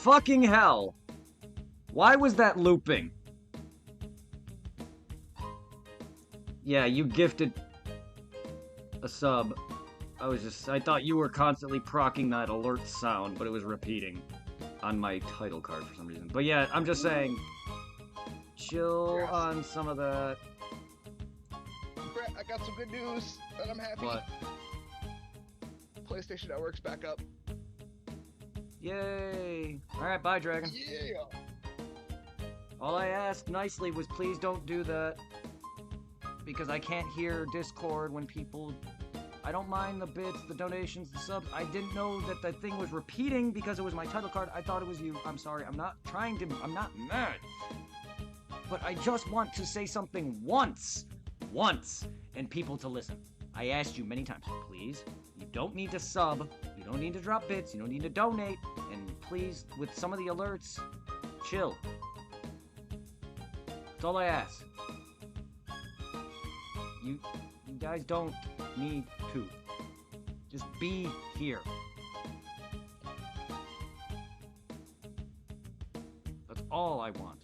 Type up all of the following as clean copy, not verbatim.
fucking hell? Why was that looping? Yeah, you gifted a sub. I thought you were constantly procking that alert sound, but it was repeating on my title card for some reason. But yeah, I'm just saying, chill on some of that. Brett, I got some good news, and I'm happy. What? PlayStation Network's back up. Yay! Alright, bye, Dragon. Yeah! All I asked nicely was please don't do that. Because I can't hear Discord when people... I don't mind the bits, the donations, the subs. I didn't know that the thing was repeating because it was my title card. I thought it was you. I'm sorry. I'm not trying to... I'm not mad. But I just want to say something once. Once. And people to listen. I asked you many times, please, you don't need to sub. You don't need to drop bits. You don't need to donate. And please, with some of the alerts, chill. That's all I ask. You guys don't need to. Just be here. That's all I want.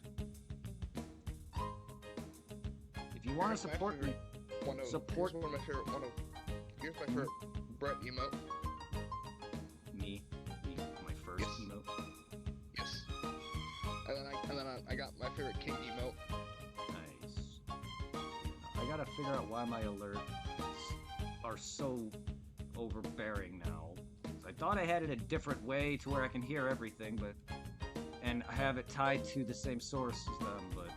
If you want to support me, support. Here's one of my favorite. Here's my favorite Brett emote. Me, my first emote. Yes. And then I got my favorite King emote. Nice. I gotta figure out why my alerts are so overbearing now. I thought I had it a different way to where I can hear everything, but and have it tied to the same source as them, but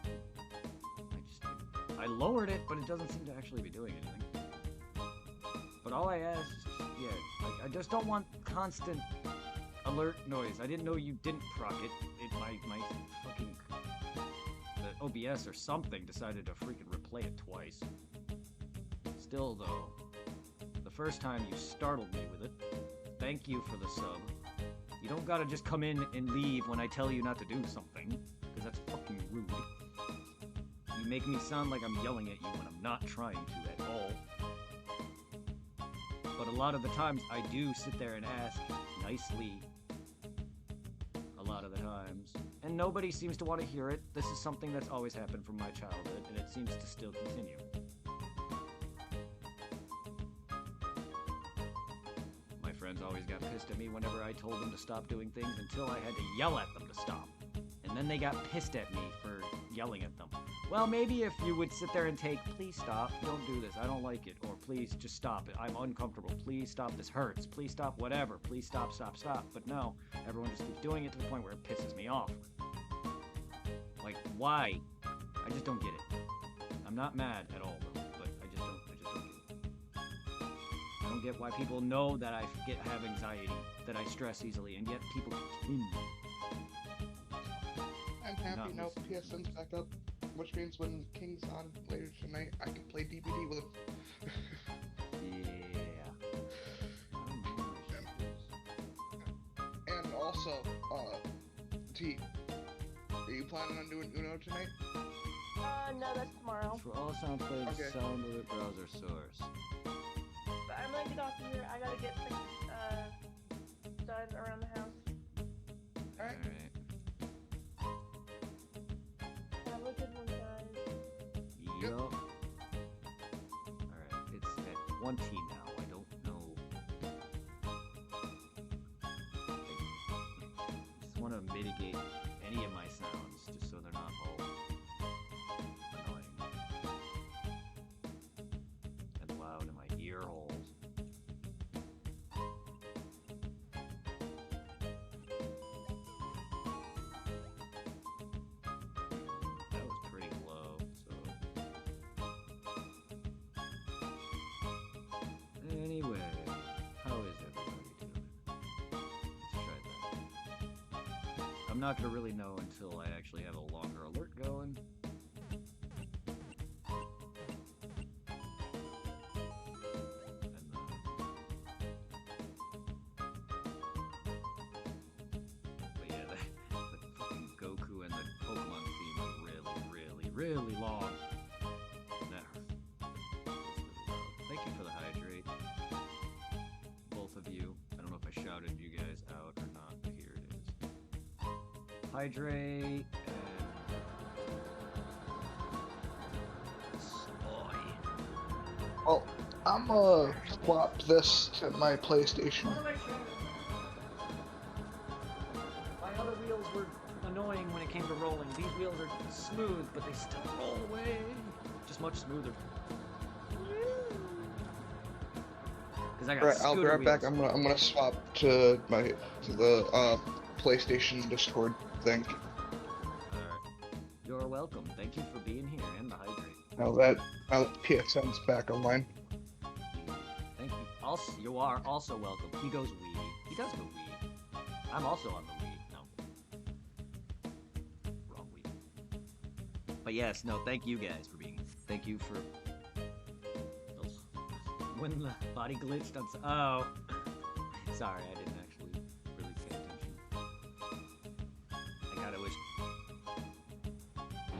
I lowered it, but it doesn't seem to actually be doing anything. But all I ask is, I just don't want constant alert noise. I didn't know you didn't proc it. My fucking the OBS or something decided to freaking replay it twice. Still though, the first time you startled me with it. Thank you for the sub. You don't gotta just come in and leave when I tell you not to do something, because that's fucking rude. You make me sound like I'm yelling at you when I'm not trying to at all. But a lot of the times I do sit there and ask nicely. A lot of the times. And nobody seems to want to hear it. This is something that's always happened from my childhood, and it seems to still continue. My friends always got pissed at me whenever I told them to stop doing things until I had to yell at them to stop. And then they got pissed at me for yelling at them. Well, maybe if you would sit there and take, please stop, don't do this, I don't like it, or please just stop it, I'm uncomfortable, please stop, this hurts, please stop, whatever, please stop, stop, stop. But no, everyone just keeps doing it to the point where it pisses me off. Like, why? I just don't get it. I'm not mad at all, though, but I just don't get it. I don't get why people know that I have anxiety, that I stress easily, and yet people continue. I'm happy now PSN's back up, which means when King's on later tonight, I can play DBD with him. Yeah. And also, T, are you planning on doing Uno tonight? No, that's tomorrow. For all sound played, Okay. sound alert browser source. But I'm gonna get off of here. I gotta get things done around the house. Alright. Have a good one, guys. Yup. Alright, it's at 20 now. I don't know. I just want to mitigate any of my sounds just so they're not all annoying and loud in my ear holes. That was pretty low, so... Anyway, how is everybody doing? Let's try that. I'm not gonna really know until I actually have a longer alert going. But yeah, the fucking Goku and the Pokemon theme are really long. And that hurt. Thank you for the hydrate. Both of you. I don't know if I shouted you guys out or not, but here it is. Hydrate. Soy. Well, I'm swap this to my PlayStation. What am I showing? My other wheels were annoying when it came to rolling. These wheels are smooth, but they still roll away. Just much smoother. Because I got Right, I'll be scooter right back. wheels. I'm gonna swap to the PlayStation Discord thing. Alright. You're welcome. Thank you for being here and the hydrate. Now that PSN's back online. Thank you. Also, you are also welcome. He goes Wii. He does go Wii. I'm also on the Wii. No. Wrong Wii. But yes, no, thank you guys for being here. Thank you for... When the body glitched on... Oh. Sorry, I didn't actually really pay attention. I got it was...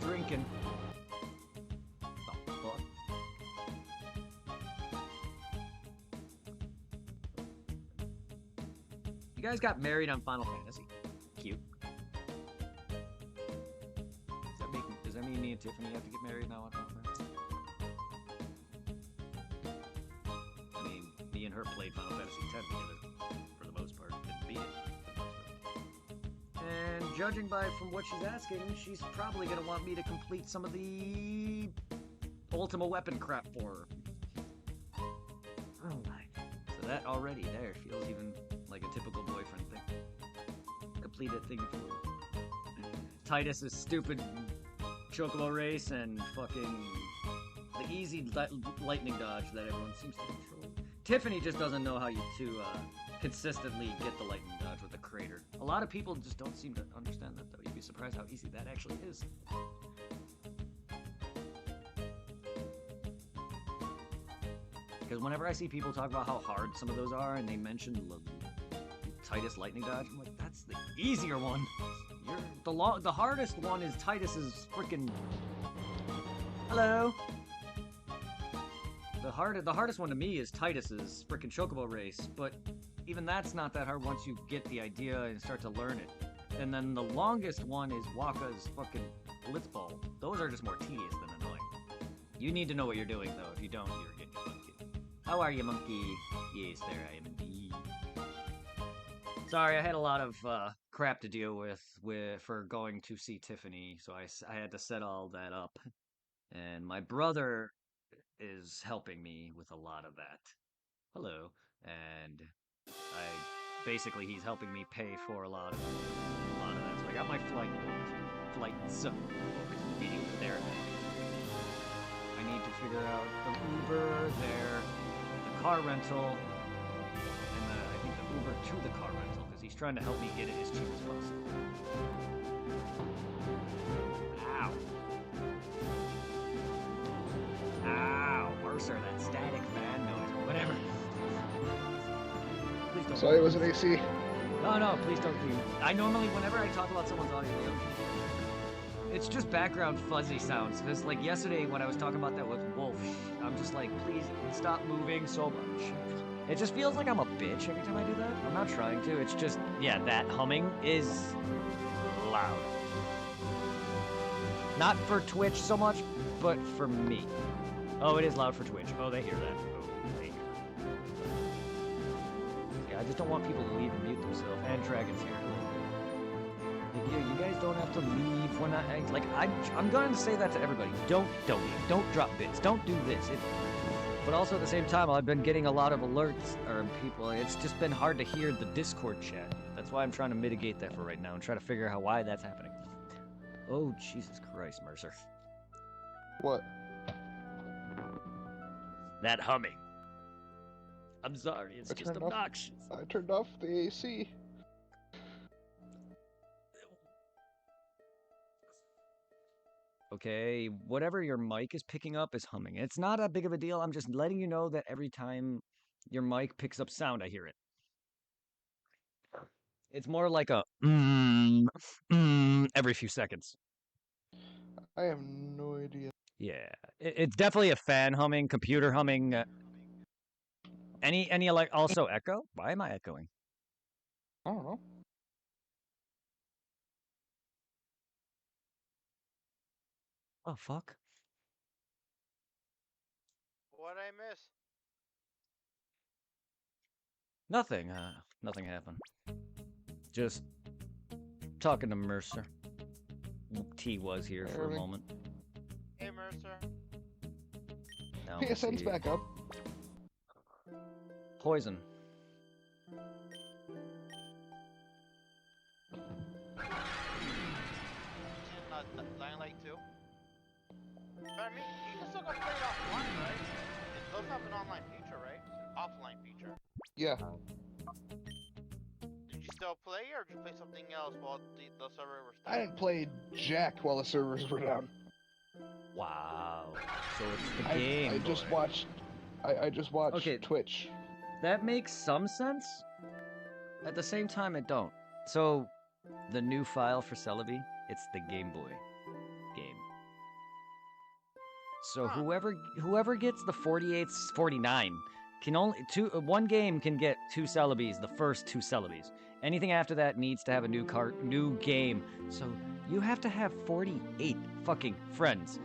Drinking. The fuck? You guys got married on Final Fantasy. Cute. Does that mean me and Tiffany have to get married now on Final Fantasy? I mean, me and her played Final Fantasy X together for the most part. Didn't beat it for the most part. And judging by from what she's asking, she's probably gonna want me to complete some of the Ultima Weapon crap for her. Oh my. So that already there feels even like a typical boyfriend thing. Completed thing for Titus's stupid chocobo race and fucking the easy lightning dodge that everyone seems to control. Tiffany just doesn't know how to consistently get the lightning dodge with the crater. A lot of people just don't seem to understand that though. You'd be surprised how easy that actually is. Because whenever I see people talk about how hard some of those are and they mention Titus lightning dodge, I'm like, that's the easier one. The hardest one is Titus's freaking... Hello. The hardest one to me is Titus's freaking chocobo race, but even that's not that hard once you get the idea and start to learn it. And then the longest one is Waka's fucking blitzball. Those are just more tedious than annoying. You need to know what you're doing though. If you don't, you're getting fucked. How are you, monkey? Yes, there I am indeed. Sorry, I had a lot of crap to deal with for going to see Tiffany, so I had to set all that up. And my brother is helping me with a lot of that. Hello. And basically he's helping me pay for a lot of that. So I got my flights meeting there. I need to figure out the Uber there, the car rental, and I think the Uber to the car rental, because he's trying to help me get it as cheap as possible. Ow. Ow, Mercer, that static fan noise, or whatever. Please don't. Sorry, it was an AC. No, please don't do. I normally, whenever I talk about someone's audio, it's just background fuzzy sounds. Because, like, yesterday when I was talking about that with Wolf, I'm just like, please stop moving so much. It just feels like I'm a bitch every time I do that. I'm not trying to. It's just, yeah, that humming is loud. Not for Twitch so much, but for me. Oh, it is loud for Twitch. Oh, they hear that. Oh, they hear that. Yeah, I just don't want people to leave and mute themselves. And Dragon's here. Like, you guys don't have to leave when I'm going to say that to everybody. Don't donate. Don't drop bits. Don't do this. But also at the same time, I've been getting a lot of alerts or people. It's just been hard to hear the Discord chat. That's why I'm trying to mitigate that for right now and try to figure out why that's happening. Oh, Jesus Christ, Mercer. What? That humming. I'm sorry, it's just obnoxious. I turned off the AC. Okay, whatever your mic is picking up is humming. It's not that big of a deal. I'm just letting you know that every time your mic picks up sound, I hear it. It's more like a every few seconds. I have no idea. Yeah, it's definitely a fan humming, computer humming. Any like also echo? Why am I echoing? I don't know. Oh, fuck. What'd I miss? Nothing, nothing happened. Just talking to Mercer. T was here for a Everything. moment. Hey, Mercer. Now we'll PSN's see. back up. Poison. Dying Light 2. But I mean, you can still go play it offline, right? It does have an online feature, right? Offline feature. Yeah. Did you still play, or did you play something else while the server was I down? didn't play jack while the servers were down. Wow. So it's the game. I just Boy. watched. I just watched Okay. Twitch. That makes some sense. At the same time, it don't. So, the new file for Celebi, it's the Game Boy game. So Huh. whoever gets the 48, 49 can only one game can get 2 Celebis, the first 2 Celebis. Anything after that needs to have a new game. So you have to have 48 fucking friends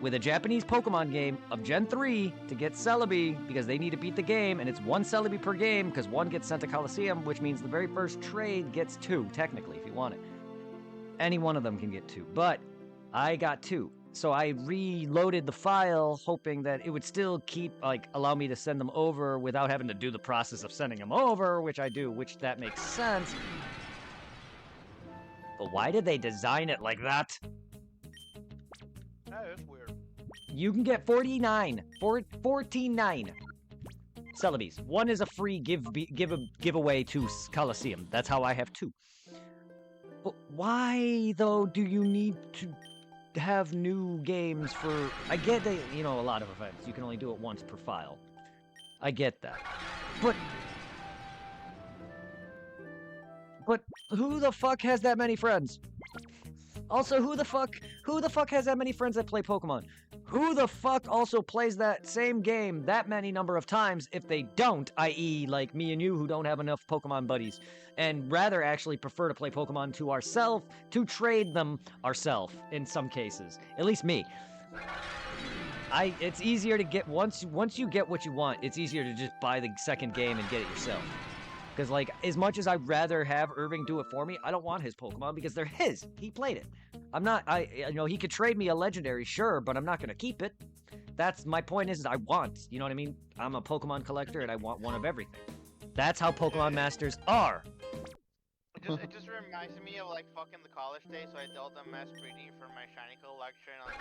with a Japanese Pokemon game of Gen 3 to get Celebi, because they need to beat the game, and it's 1 Celebi per game, because 1 gets sent to Colosseum, which means the very first trade gets 2, technically, if you want it. Any one of them can get 2, but I got 2. So I reloaded the file, hoping that it would still allow me to send them over without having to do the process of sending them over, which I do, which that makes sense. But why did they design it like that? That is weird. You can get 49, 14.9 Celebis. 1 is a free giveaway to Colosseum. That's how I have 2. But why, though, do you need to have new games for... I get that, a lot of events, you can only do it once per file. I get that. But who the fuck has that many friends? Also, who the fuck has that many friends that play Pokemon? Who the fuck also plays that same game that many number of times if they don't, i.e. like me and you who don't have enough Pokemon buddies, and rather actually prefer to play Pokemon to ourselves, to trade them ourselves in some cases. At least me. It's easier to get, once you get what you want, it's easier to just buy the second game and get it yourself. Because, like, as much as I'd rather have Irving do it for me, I don't want his Pokemon because they're his. He played it. He could trade me a legendary, sure, but I'm not going to keep it. That's my point is I want, you know what I mean? I'm a Pokemon collector and I want one of everything. That's how Pokemon Masters are. It just reminds me of like fucking the college days, so I dealt a mass breeding for my shiny collection on the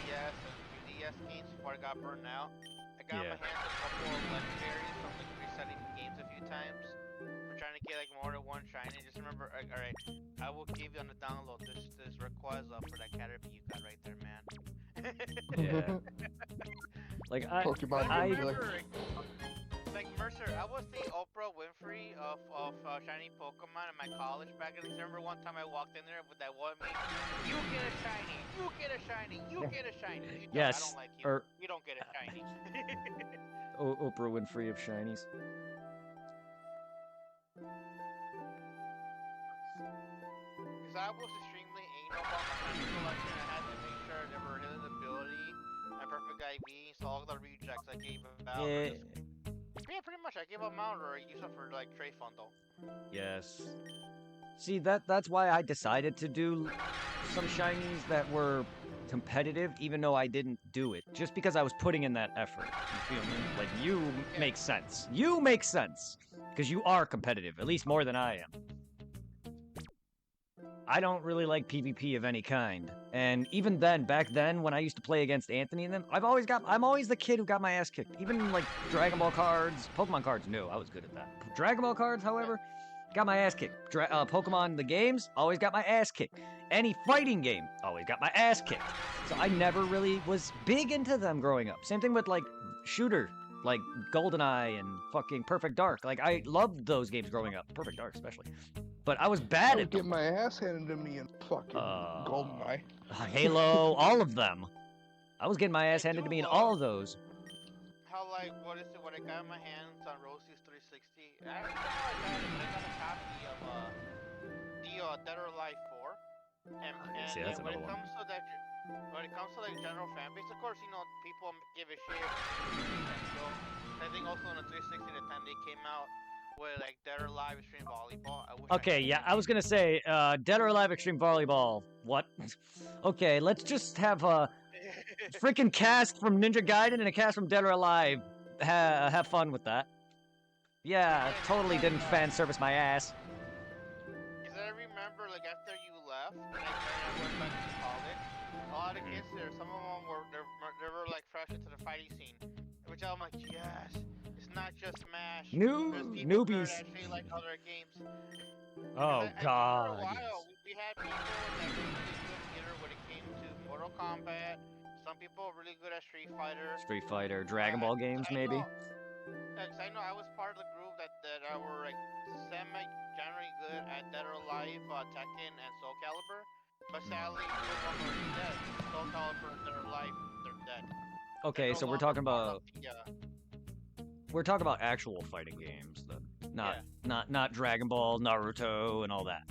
DS and 3DS games before I got burned out. I got my hands on a couple of legendaries from like resetting games a few times for trying to get like more than one shiny. Just remember, alright, I will give you on the download this Rayquaza for that Caterpie you got right there, man. Yeah. Like Pokemon I games remember, like Mercer, I was the Oprah Winfrey of shiny Pokemon in my college back in December. One time I walked in there with that one meme, you get a shiny, you get a shiny, you get a shiny. You don't, Yes, I don't like you. You don't get a shiny. Oprah Winfrey of shinies. Because I was extremely anal about my shiny collection. I had to make sure I never hit an ability, my perfect IV, so all the rejects I gave out. Yeah, pretty much. I gave them out or I used them for like trade fundle. Yes. See, that's why I decided to do some shinies that were competitive, even though I didn't do it. Just because I was putting in that effort. You feel me? Like, you make sense. You make sense! Because you are competitive, at least more than I am. I don't really like PvP of any kind. And even then, back then, when I used to play against Anthony and them, I'm always the kid who got my ass kicked. Even, like, Dragon Ball cards, Pokemon cards, no, I was good at that. Dragon Ball cards, however, got my ass kicked. Pokemon, the games, always got my ass kicked. Any fighting game, always got my ass kicked. So I never really was big into them growing up. Same thing with, like, shooter, like GoldenEye and fucking Perfect Dark. Like, I loved those games growing up. Perfect Dark, especially. But I was bad at them. Get my ass handed to me in fucking GoldenEye. Halo, all of them. I was getting my ass handed to me in all of those. How, like, what I got in my hands on Rosie's 360, I don't know how I got it, but I got a copy of, the, Dead or Alive 4. And See, that's when another it one. comes to that, when it comes to like general fan base, of course, you know, people give a shit. And so, I think also on the 360, the time they came out with like Dead or Alive Extreme Volleyball. I wish Okay, yeah, I was gonna say, Dead or Alive Extreme Volleyball. What? Okay, let's just have a freaking cast from Ninja Gaiden and a cast from Dead or Alive. Have fun with that. Yeah, Yeah, cause totally like, didn't fan service my ass. cause I remember like after you left, and I went back to college. A lot of kids there, some of them they were like fresh into the fighting scene, which I'm like, yes, it's not just Smash. There's people there Newbies. that actually like other games. Because Oh I think for a God, while yes. we had people that were really good either when it came to Mortal Kombat. Some people were really good at Street Fighter. Street Fighter, Dragon Ball games, I maybe. know, cause I know I was part of the group that were like semi-generally good at Dead or Alive, Tekken, and Soul Calibur. But sadly, two of them are dead. Soul Calibur and Dead or Alive, they're dead. They're Okay, no so we're longer talking part of about the. actual fighting games then, not Yeah. not Dragon Ball, Naruto, and all that.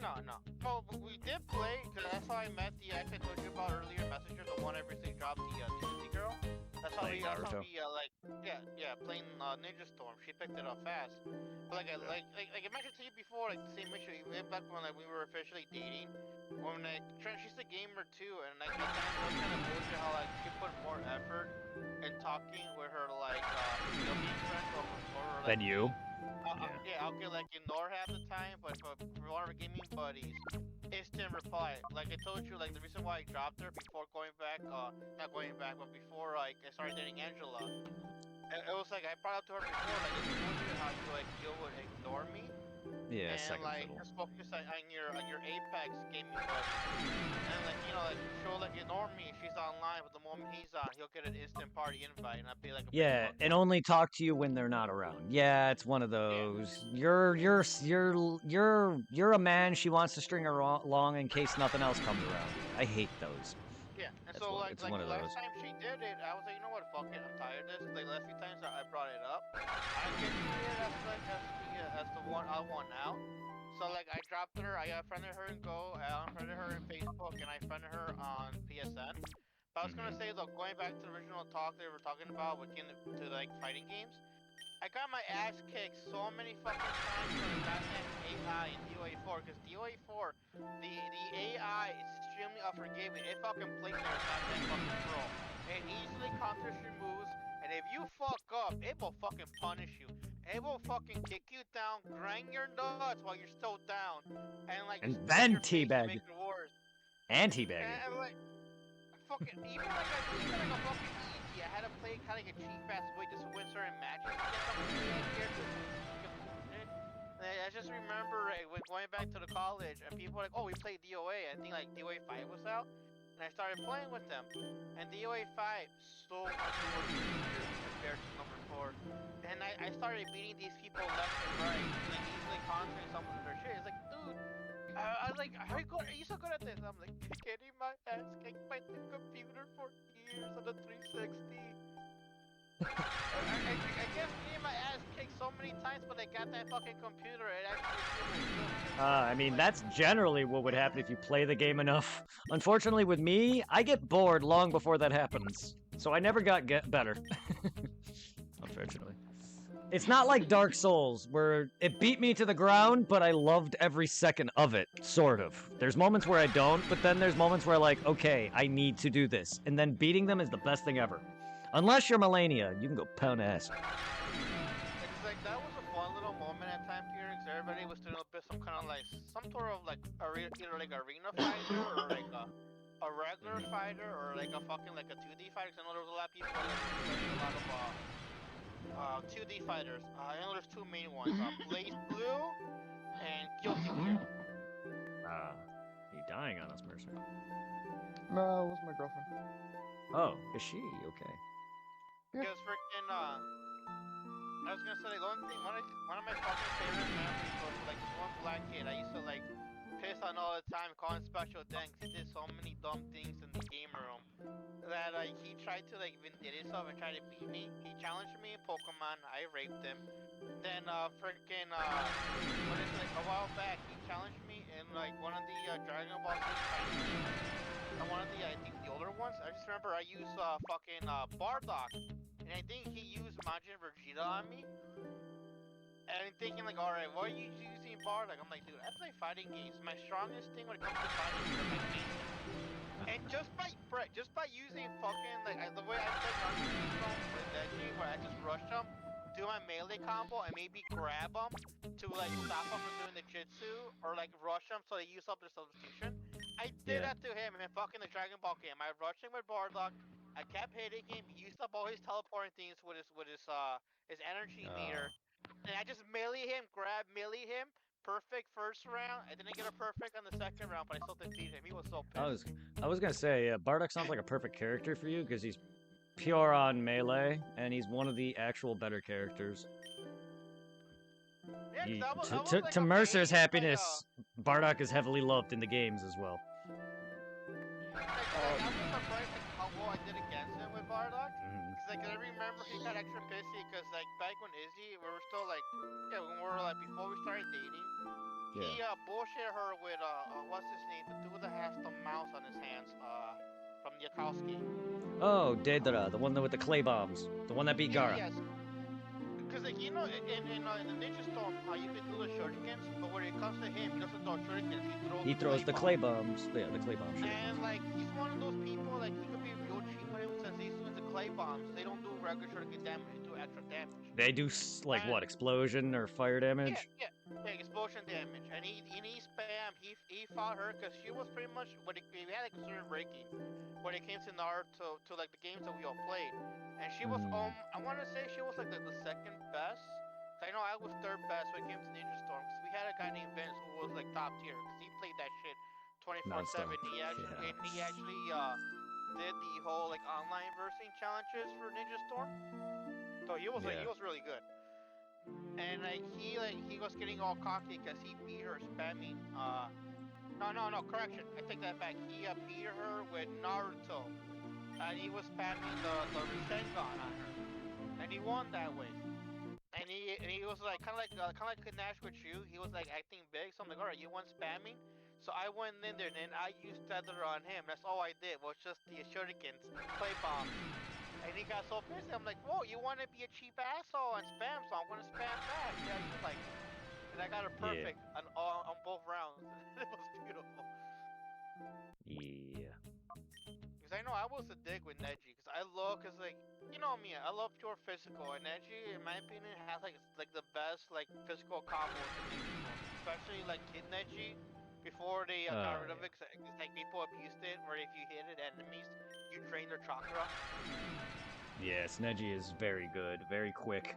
No, no. Well, we did play, because that's how I met the ex I told you about earlier, Messenger, the one I recently dropped, the Tuesday girl. That's how Playing we, Naruto. like, yeah, playing Ninja Storm. She picked it up fast. But like, like I mentioned to you before, like, the same issue, even back when, like, we were officially dating, when, like, she's a gamer too, and, like, at times I kind of bullshit how, like, she put more effort in talking with her, like, real game friends over like, Then you. yeah, I'll get like ignore half the time, but for one of our gaming buddies, instant reply. Like I told you, like the reason why I dropped her before going back, not going back, but before like I started dating Angela, it was like I brought up to her before, like it's bullshit how you would ignore me Yeah, and second like fiddle. just focus on your Apex gaming buddy, and like you know like she'll like ignore me if she's online, but the moment he's on, he'll get an instant party invite, and I'd be like a big Yeah, fuck and up. only talk to you when they're not around. Yeah, it's one of Yeah. those. You're a man. She wants to string her along in case nothing else comes around. I hate those. Yeah, and so It's like one the of last those. time she did it, I was like, you know what, fuck it, I'm tired of this. Like the last few times I brought it up, I get treated as like as the one I want now. So like I dropped her, I friended her in Go, I unfriended her in Facebook, and I friended her on PSN. But I was gonna say though, going back to the original talk they were talking about with getting to like fighting games, I got my ass kicked so many fucking times for the goddamn AI in DOA 4, because DOA 4, the AI is extremely unforgiving. It fucking plays their goddamn fucking troll. It easily counters your moves, and if you fuck up, it will fucking punish you. It will fucking kick you down, grind your nuts while you're still down, and like And spit in then your face to teabag. make it worse. And teabagging. And like, fucking even like a fucking easy. I had to play kind of like a cheap ass way just to win certain matches against some characters. I just remember when going back to the college and people were like, oh, we played DOA. I think like DOA 5 was out, and I started playing with them. And DOA 5 so much more easier compared to number 4. And I started beating these people left and right, like easily conquering some of their shit. It's like, dude. I was like, are you so good at this? I'm like, getting my ass kicked by the computer for years on the 360. I guess getting my ass kicked so many times, but I got that fucking computer. It actually I mean, that's generally what would happen if you play the game enough. Unfortunately, with me, I get bored long before that happens. So I never got better. Unfortunately. It's not like Dark Souls, where it beat me to the ground, but I loved every second of it, sort of. There's moments where I don't, but then there's moments where like, okay, I need to do this. And then beating them is the best thing ever. Unless you're Melania, you can go pound ass. It's like that was a fun little moment at time period because everybody was doing a bit some kind of like some sort of like either like arena fighter or like a regular fighter or like a fucking like a 2D fighter. Cause I know there was a lot of people that were playing a lot of 2D fighters. I know there's two main ones: Blaze Blue and Guilty Gear. You dying on us, Mercer. No, it was my girlfriend. Oh, is she? Okay. Because freaking I was gonna say like, the only thing, one of my fucking favorite memories was like this one black kid I used to like piss on all the time, calling special thanks. He did so many dumb things in the game room that like he tried to like vindicate himself and try to beat me. He challenged me in Pokemon. I raped him. Then freaking what is it, like a while back he challenged me in in like one of the Dragon Ball Z fighting games, one of the I think the older ones. I just remember I used fucking Bardock, and I think he used Majin Vegeta on me. And I'm thinking like, all right, why are you using Bardock? I'm like, dude, I play fighting games. My strongest thing when it comes to fighting games are my basics. And just by using fucking like the way I play Naruto with that game where I just rush them, do my melee combo, and maybe grab them to like stop them from doing the jutsu, or like rush them so they use up their substitution. I did that to him in fucking the Dragon Ball game. I rushed him with Bardock. I kept hitting him. He used up all his teleporting things with his energy meter. And I just melee him, melee him. Perfect first round. I didn't get a perfect on the second round, but I still defeated him. He was so pissed. I was gonna say, Bardock sounds like a perfect character for you because he's pure on melee and he's one of the actual better characters. Yeah, To Mercer's happiness, Bardock is heavily loved in the games as well. I was surprised how well I did against him with Bardock. Because I remember he got extra pissy because back when Izzy, we were still when we were before we started dating, he bullshit her with what's his name, the dude that has the mouse on his hands, from Yakowski. Oh, Daedra, the one with the clay bombs, the one that beat Gaara. Yes. Because in the Ninja Storm, you can do the shurikens, but when it comes to him, he doesn't throw shurikens. He throws the clay bombs. Yeah, the clay bombs. And he's one of those people he could be real cheap on him since he's doing the clay bombs. They don't do regular shuriken damage; they do extra damage. They do what, explosion or fire damage? Yeah, explosion damage. And he spam. He fought her because she was pretty much we had a certain ranking when it came to Naruto to the games that we all played. And she was I want to say she was the second best. I know I was third best when it came to Ninja Storm because we had a guy named Vince who was top tier because he played that shit 24/7. He actually did the whole online versing challenges for Ninja Storm. So he was he was really good. And he was getting all cocky because he beat her spamming. No, correction. I take that back. He beat her with Naruto. And he was spamming the Rasengan on her, and he won that way. And he was kind of like Nash with you. He was acting big, so I'm like, all right, you want spamming? So I went in there and I used Tether on him. That's all I did was just the shurikens, clay bombs. And he got so pissed. I'm like, whoa, you want to be a cheap asshole and spam? So I'm gonna spam back. Yeah, he was like, and I got it perfect on both rounds. It was beautiful. Yeah. I know I was a dick with Neji, because you know me, I love pure physical, and Neji, in my opinion, has the best physical combos in Ninja Storm. Especially Kid Neji, before they got rid of it, because people abused it, where if you hit it enemies, you drain their chakra. Yes, Neji is very good, very quick.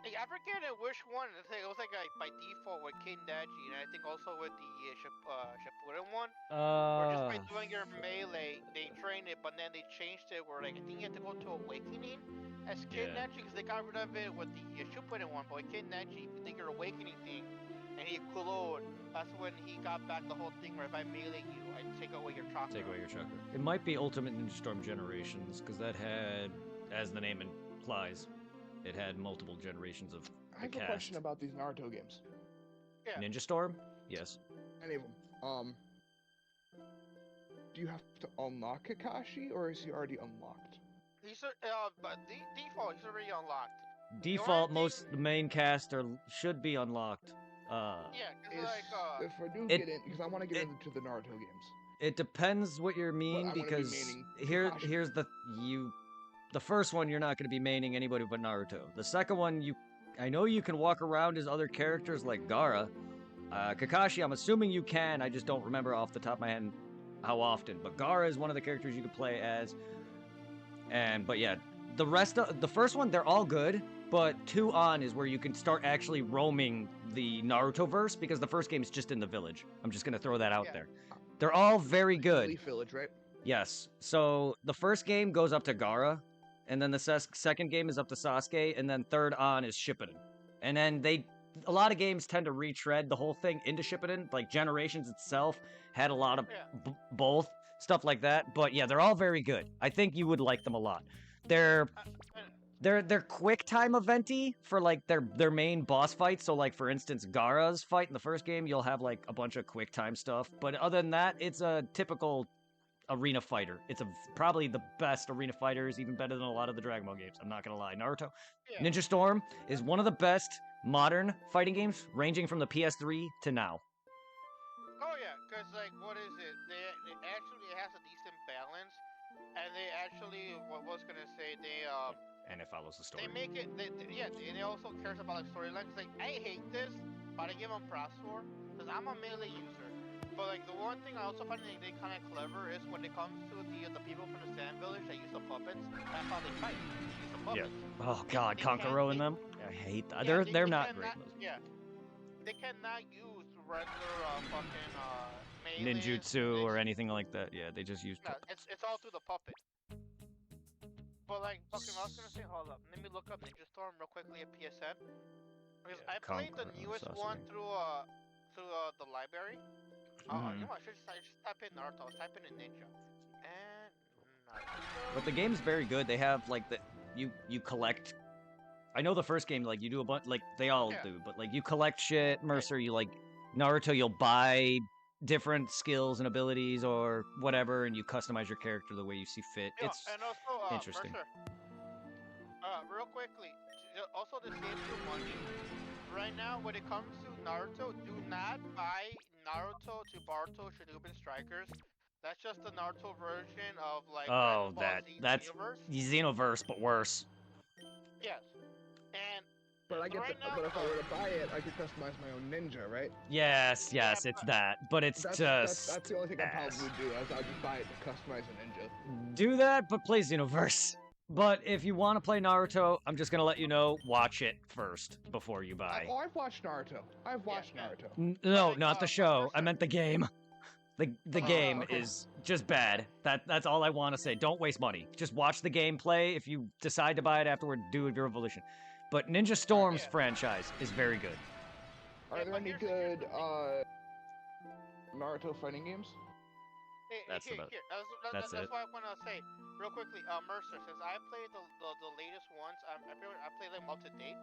I forget which one. It was by default with Kid Neji, and I think also with the Shippuden one. Or just by doing your melee, they trained it, but then they changed it where I think you have to go to Awakening as Kid Neji, because they got rid of it with the Shippuden one. But with Kid Neji, you did your Awakening thing, and he glowed. That's when he got back the whole thing where if I melee you, I take away your chakra. It might be Ultimate Ninja Storm Generations, because that had, as the name implies, it had multiple generations of I have a question about these Naruto games. Yeah. Ninja Storm? Yes. Any of them. Do you have to unlock Kakashi, or is he already unlocked? He's but default, he's already unlocked. Default, the main cast should be unlocked. If I do get in, because I want to get into the Naruto games. It depends what you mean, because here's the first one, you're not going to be maining anybody but Naruto. The second one, I know you can walk around as other characters like Gaara. Kakashi, I'm assuming you can. I just don't remember off the top of my head how often. But Gaara is one of the characters you can play as. But yeah, the rest of the first one, they're all good. But 2 on is where you can start actually roaming the Naruto verse, because the first game is just in the village. I'm just going to throw that out there. They're all very good. Leaf Village, right? Yes. So the first game goes up to Gaara. And then the second game is up to Sasuke, and then third on is Shippuden. And then a lot of games tend to retread the whole thing into Shippuden. Like Generations itself had a lot of both, stuff like that. But yeah, they're all very good. I think you would like them a lot. they're quick time eventy for like their main boss fights. So like for instance, Gaara's fight in the first game, you'll have like a bunch of quick time stuff. But other than that, it's a typical arena fighter. It's probably the best arena fighters, even better than a lot of the Dragon Ball games. I'm not gonna lie. Naruto, Yeah. Ninja Storm is one of the best modern fighting games, ranging from the PS3 to now. Oh yeah, cause like what is it? They actually has a decent balance, and they actually what was gonna say And it follows the story. they make it yeah they also cares about like storyline. Cause like I hate this, but I give them props for, cause I'm a melee user. But like the one thing I also find they kind of clever is when it comes to the people from the Sand Village that use the puppets. That's how they fight. They use the puppets. Oh God, They Kankuro in can't. them. I hate that. Yeah, They're they not great. cannot. Yeah, they cannot use regular fucking melee. Ninjutsu or anything like that. Yeah, they just use No, puppets. it's all through the puppet. But like fucking, I was gonna say, hold up, let me look up Ninja Storm real quickly at PSN because Yeah, I played the newest one through the library. You know what? I should type in Naruto. I was typing in Ninja and Naruto. But the game's very good. They have like you collect. I know the first game like you do a bunch like they all Yeah. do, but like you collect shit. Mercer, you like Naruto, you'll buy different skills and abilities or whatever, and you customize your character the way you see fit. Yeah, It's and also interesting. Mercer, real quickly, also to save you money, right now when it comes to Naruto, do not buy Naruto to Boruto Shinobi Strikers. That's just the Naruto version of like Oh, Dragon Ball Z that's Xenoverse. Xenoverse, but worse. Yes, and But I get right now, but if I were to buy it, I could customize my own ninja, right? Yes, it's but- that, but it's That's just the only thing I'd ass. probably do. Is I'll just buy it to customize a ninja. Do that, but play Xenoverse. But if you want to play Naruto, I'm just gonna let you know, watch it first before you buy. I've watched Naruto. I've watched Naruto. No, like, not the show. I Mercer. meant the game. The Oh, game okay. is just bad. That's all I want to say. Don't waste money. Just watch the gameplay. If you decide to buy it afterward, do your evolution. But Ninja Storm's Yeah. franchise is very good. Are Yeah, there but any here's the good thing. Naruto fighting games? Hey, That's here, about- here. that's That's it. what I want to say real quickly. Mercer, since I played the latest ones, I played them up to date.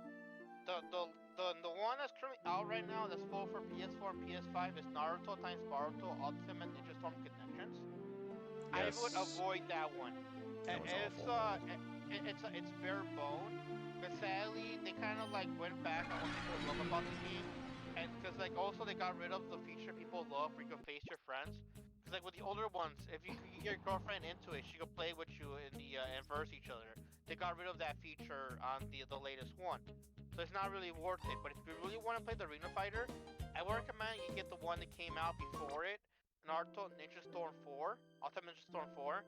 The one that's currently out right now that's full for PS4 and PS5 is Naruto times Boruto Ultimate Ninja Storm Connections. I would Yes. avoid that one. That one's It's awful. it's bare bone. But sadly, they kind of like went back on what people love about the game, and because like also they got rid of the feature people love where you can face your friends. Because like with the older ones, if you could get your girlfriend into it, she could play with you in the and verse each other. They got rid of that feature on the latest one, so it's not really worth it. But if you really want to play the Arena Fighter, I would recommend you get the one that came out before it, Naruto Ninja Storm 4, Ultimate Ninja Storm 4.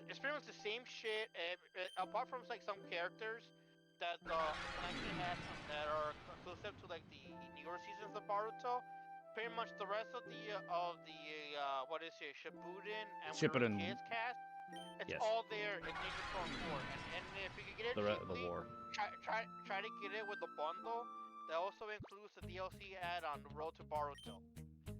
It's pretty much the same shit, apart from like some characters that the connection has that are exclusive to like the newer seasons of Naruto. Pretty much the rest of the what is it, Shippuden and Shippuden. Kids cast, it's Yes. all there in Ninja Storm 4. And if you can get it The cheaply, war. try to get it with the bundle. That also includes the DLC add-on, the Road to Boruto.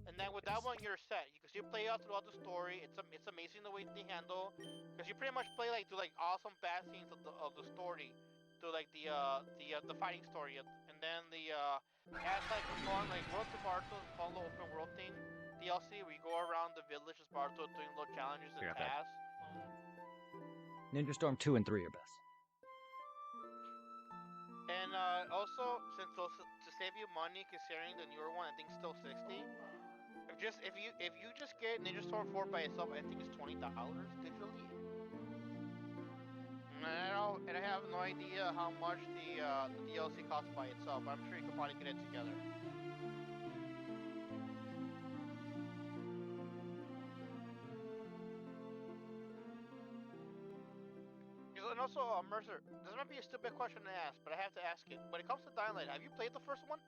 And then with that one, you're set. You can still play out throughout the story. It's amazing the way they handle, because you pretty much play like through like awesome bad scenes of the story, through like the fighting story, and then it has like a fun like Road to Boruto, fun little open world thing DLC where you go around the village as Boruto doing little challenges and Yeah, okay. tasks. Ninja Storm 2 and 3 are best. And also, since to save you money, considering the newer one, I think still 60. If you just get Ninja Storm 4 by itself, I think it's $20 digitally. And I have no idea how much the DLC costs by itself. I'm sure you could probably get it together. And also, Mercer, this might be a stupid question to ask, but I have to ask it. When it comes to Dying Light, have you played the first one?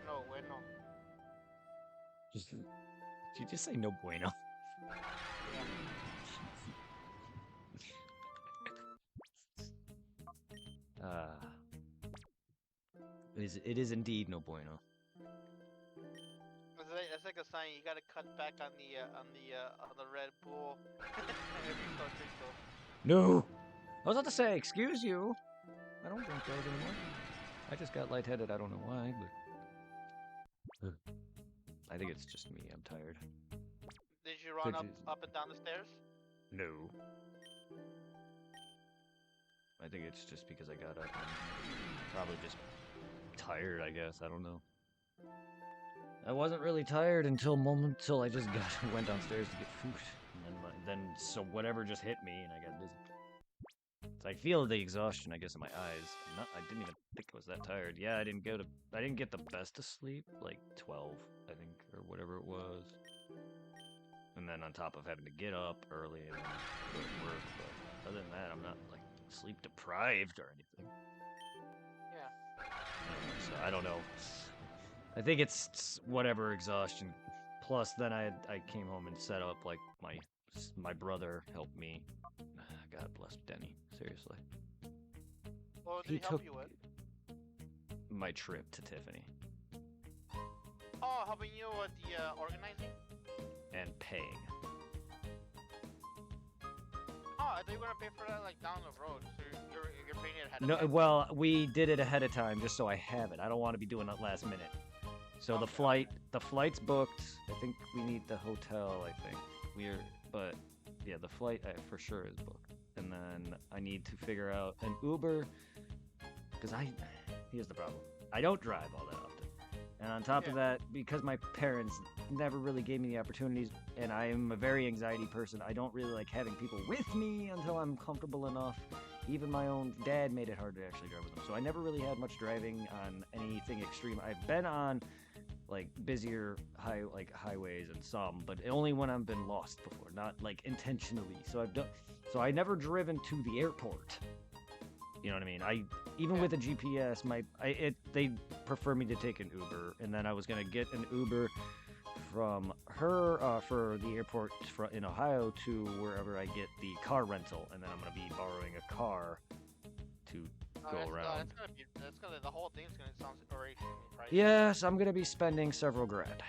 no bueno. Did you just say no bueno? It is indeed no bueno. That's like a sign you gotta cut back on the Red Bull. Every so so. No! I was about to say, excuse you. I don't drink those anymore. I just got lightheaded, I don't know why, but... I think it's just me, I'm tired. Did you run up and down the stairs? No. I think it's just because I got up and probably just tired, I guess, I don't know. I wasn't really tired until I just went downstairs to get food. And then so whatever just hit me and I got dizzy. So I feel the exhaustion, I guess, in my eyes. I didn't even think I was that tired. Yeah, I didn't get the best of sleep, like 12, I think, or whatever it was. And then on top of having to get up early and go to work, but other than that, I'm not like sleep deprived or anything. Yeah. So I don't know. I think it's whatever exhaustion. Plus, then I came home and set up, like, my brother helped me. God bless Denny, seriously. What did he help you with? My trip to Tiffany. Oh, helping you with the organizing? And paying. Oh, I thought you were gonna pay for that like down the road. So you're paying it ahead of No, time? well, we did it ahead of time just so I have it. I don't want to be doing it last minute. So the flight's booked. I think we need the hotel. I think but yeah, the flight for sure is booked. And then I need to figure out an Uber because here's the problem. I don't drive all that often. And on top of that, because my parents never really gave me the opportunities, and I am a very anxiety person, I don't really like having people with me until I'm comfortable enough. Even my own dad made it hard to actually drive with them. So I never really had much driving on anything extreme. I've been on like busier highways and some, but only when I've been lost before, not like intentionally. So I never driven to the airport. You know what I mean? Even with a GPS, they prefer me to take an Uber, and then I was gonna get an Uber from her for the airport in Ohio to wherever I get the car rental, and then I'm gonna be borrowing a car to go around. The whole thing's gonna sound already pricey. Yes, I'm gonna be spending several grand.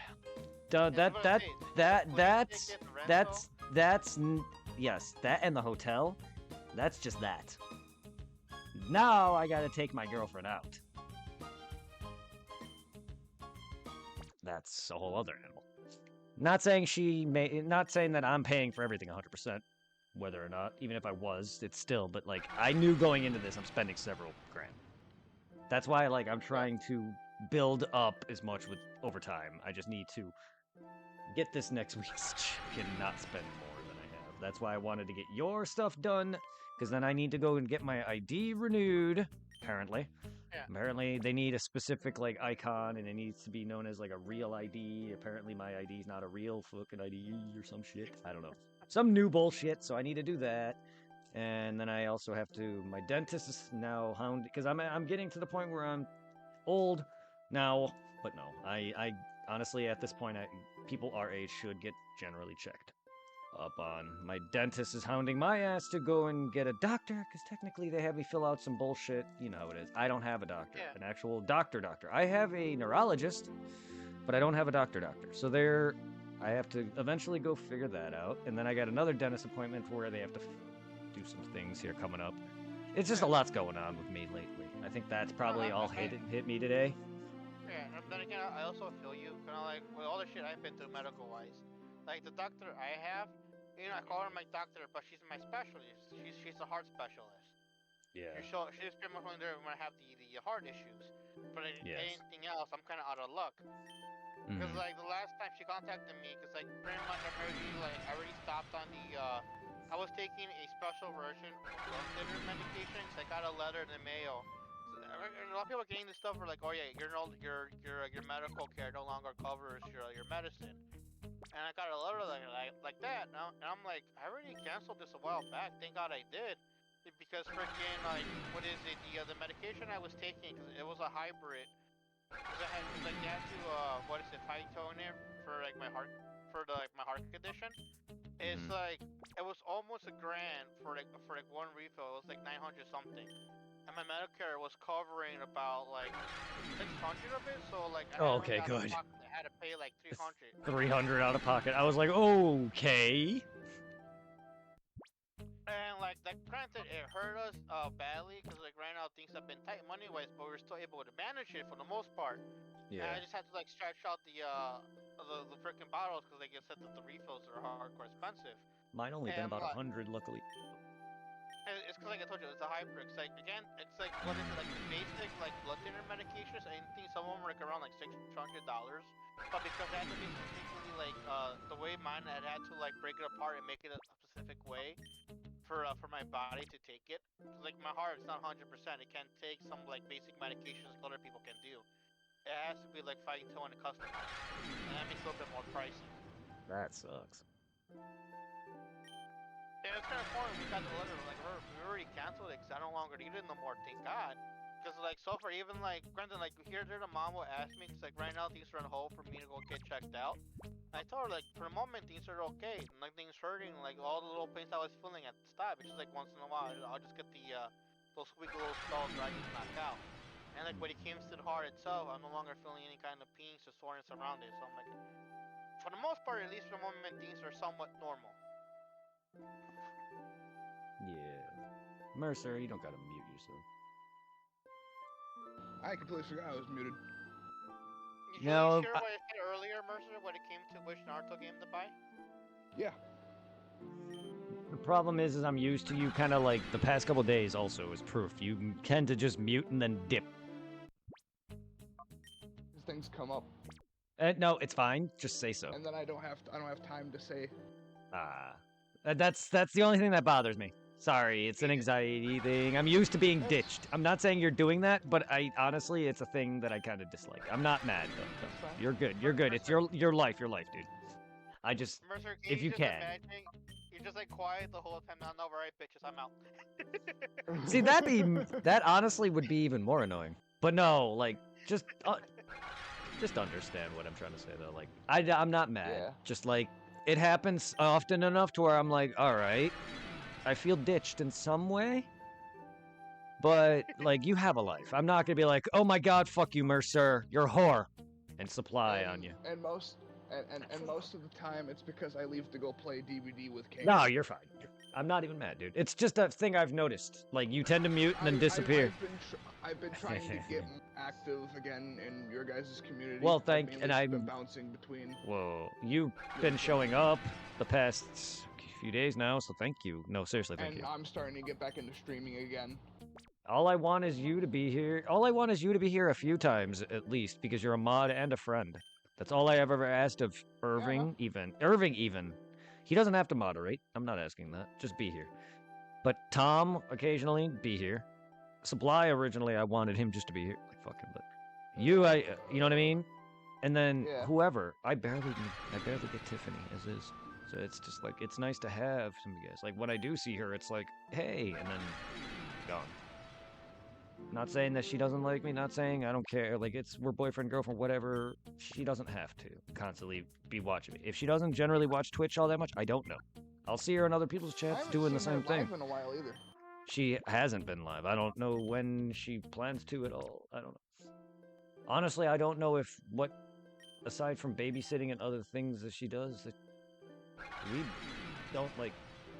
Yes, that and the hotel. That's just that. Now I gotta take my girlfriend out. That's a whole other animal. Not saying that I'm paying for everything 100%, whether or not, even if I was, it's still, but like, I knew going into this I'm spending several grand. That's why, like, I'm trying to build up as much over time. I just need to get this next week's check and not spend more than I have. That's why I wanted to get your stuff done, because then I need to go and get my ID renewed, apparently. Yeah. Apparently, they need a specific, like, icon, and it needs to be known as, like, a real ID. Apparently, my ID is not a real fucking ID or some shit. I don't know. Some new bullshit, so I need to do that. And then I also have to... My dentist is now hounding... Because I'm getting to the point where I'm old now. But no, I honestly, at this point, people our age should get generally checked up on. My dentist is hounding my ass to go and get a doctor, because technically they have me fill out some bullshit. You know how it is. I don't have a doctor, an actual doctor. I have a neurologist, but I don't have a doctor. So I have to eventually go figure that out. And then I got another dentist appointment where they have to do some things here coming up. It's just a lot's going on with me lately. I think that's probably all hit me today. Yeah, and then again, I also feel you, kind of like, with all the shit I've been through medical-wise. Like, the doctor I have, I call her my doctor, but she's my specialist. She's a heart specialist. Yeah. She's pretty much only there when I have the heart issues. But anything else, I'm kind of out of luck. Because, like, the last time she contacted me, because, like, pretty much I already stopped on the, I was taking a special version of lung thinner medication, because I got a letter in the mail. A lot of people are getting this stuff where, like, oh yeah, your medical care no longer covers your medicine. And I got a letter like that, and I'm like, I already canceled this a while back. Thank God I did, because freaking, like, what is it? The medication I was taking, because it was a hybrid. Cause like they had to what is it, fight tone it for like my heart for the like my heart condition. It's Mhm. like it was almost a grand for like one refill. It was like 900 something, and my Medicare was covering about like 600 of it. So like I Oh, had only okay, out of good. pocket. I had to pay like 300. 300 out of pocket. I was like, okay. And like granted, it hurt us badly because like right now things have been tight money wise, but we are still able to manage it for the most part. And I Yeah. just had to like stretch out the freaking bottles because like I said that the refills are hardcore expensive. Mine only been And about like 100, luckily. it's because like I told you, it's a hybrid. It's like again, it's like what is it like the basic like blood thinner medications? I think some of them are like around like $600, but because I had to be specifically like the way mine, I had to like break it apart and make it a specific way for my body to take it. 'Cause, like my heart, it's not 100%. It can't take some like basic medications like other people can do. It has to be like fighting toe and customized, and that makes it a little bit more pricey. That sucks. And it's kind of funny we got the letter like we already canceled it because I no longer need it no more. Thank God. Because like so far, even like granted, like here there the mom will ask me because like right now things are on hold for me to go get checked out. And I told her like for the moment things are okay, nothing's hurting. Like all the little pains I was feeling at stop. It's just like once in a while I'll just get the those squeaky little stalls that I just knock out. And like when it comes to the heart itself, I'm no longer feeling any kind of pains or soreness around it. So I'm like, for the most part, at least for the moment, things are somewhat normal. Yeah. Mercer, you don't gotta mute yourself. I completely forgot I was muted. Did you at least No, hear what I said earlier, Mercer, when it came to which Naruto game to buy? Yeah. the problem is I'm used to you kind of like the past couple days also is proof. You tend to just mute and then dip. These things come up, No, it's fine. Just say so. and then I don't have time to say. Ah. That's the only thing that bothers me. Sorry, it's an anxiety thing. I'm used to being That's- ditched. I'm not saying you're doing that, but I honestly, it's a thing that I kind of dislike. I'm not mad though. That's fine. You're good. You're good. It's your life, dude. I just Mercer, can if you just can. imagine you're just like quiet the whole time? Now, no, right, bitches, I'm out. See, that honestly would be even more annoying. But no, like just understand what I'm trying to say though. Like I'm not mad. Yeah. Just like it happens often enough to where I'm like, all right, I feel ditched in some way. But like you have a life. I'm not gonna be like, oh my god, fuck you, Mercer, you're a whore, and supply on you. And most of the time, it's because I leave to go play DVD with Kate. No, you're fine. I'm not even mad, dude. It's just a thing I've noticed. Like you tend to mute and then disappear. I've been trying to get active again in your guys' community. Well, I've been bouncing between. Whoa, you've been showing up the past few days now, so thank you. No, seriously, thank you. And I'm starting to get back into streaming again. All I want is you to be here. All I want is you to be here a few times at least, because you're a mod and a friend. That's all I have ever asked of Irving, even. Irving, even. He doesn't have to moderate. I'm not asking that. Just be here. But Tom, occasionally, be here. Supply, originally, I wanted him just to be here. Like, fucking, but... You, you know what I mean? And then whoever. I barely get Tiffany, as is. So it's just like, it's nice to have some of you guys. Like, when I do see her, it's like, hey, and then gone. Not saying that she doesn't like me, not saying I don't care. Like, we're boyfriend, girlfriend, whatever. She doesn't have to constantly be watching me. If she doesn't generally watch Twitch all that much, I don't know. I'll see her in other people's chats doing the same thing. I haven't seen her live in a while either. She hasn't been live. I don't know when she plans to at all. I don't know. Honestly, I don't know aside from babysitting and other things that she does, that we don't, like,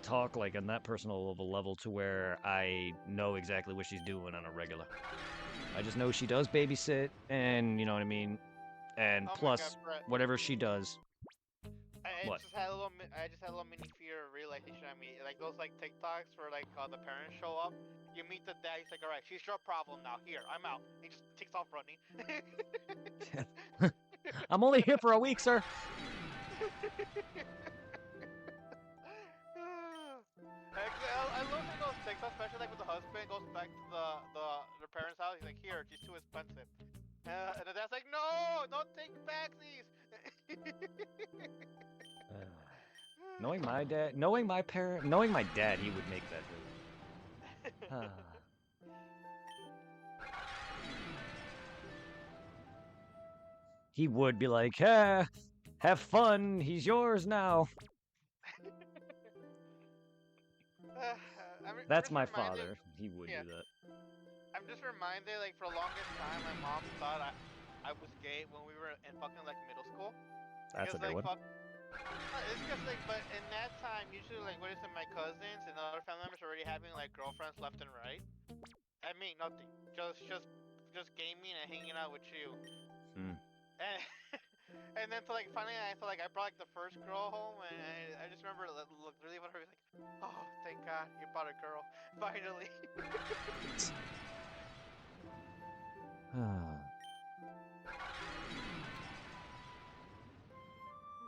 talk like on that personal of a level to where I know exactly what she's doing on a regular. I just know she does babysit, and you know what I mean, and plus whatever she does. I just had a little mini fear of realization. I mean, like those like TikToks where like the parents show up, you meet the dad, he's like, all right, she's your problem now. Here, I'm out. He just takes off running. I'm only here for a week, sir. I love seeing those TikToks, especially like when the husband goes back to the parents' house. He's like, "Here, she's too expensive," and the dad's like, "No, don't take back these." Knowing my dad, knowing my dad, he would make that move. He would be like, "Hey, have fun. He's yours now." I'm That's just my reminded. father. He would Yeah, do that. I'm just reminded. Like for the longest time, my mom thought I was gay when we were in fucking like middle school. That's a Because new like one. fuck, it's because like, but in that time, usually like what is it? My cousins and other family members are already having like girlfriends left and right. I mean nothing, just gaming and hanging out with you. Hmm. And and then so like finally I feel like I brought like the first girl home and I just remember look really what her was like, oh thank God you brought a girl finally.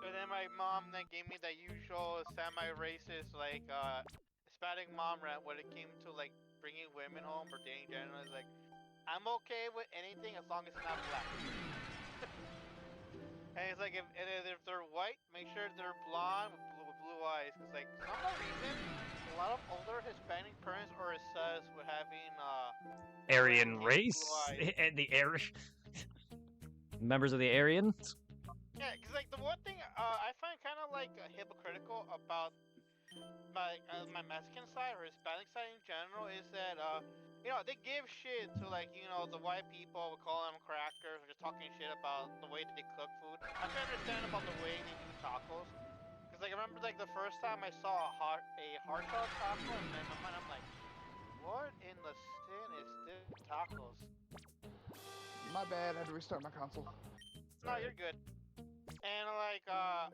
And then my mom then gave me that usual semi-racist like Hispanic mom rant when it came to like bringing women home or dating generally. Like I'm okay with anything as long as it's not black. And it's like if they're white, make sure they're blonde with blue eyes. Cause like for some reason, a lot of older Hispanic parents are obsessed with having women with Aryan blue race? eyes. And the members of the Aryans? Yeah, cause like the one thing I find kind of like hypocritical about my Mexican side or Hispanic side in general is that you know they give shit to like you know the white people, we call them crackers, or just talking shit about the way they cook food. I can understand about the way they do tacos, cause like I remember like the first time I saw a hard shell taco, and in my mind I'm like, what in the sin is this tacos? My bad. I had to restart my console. No, you're good. And like I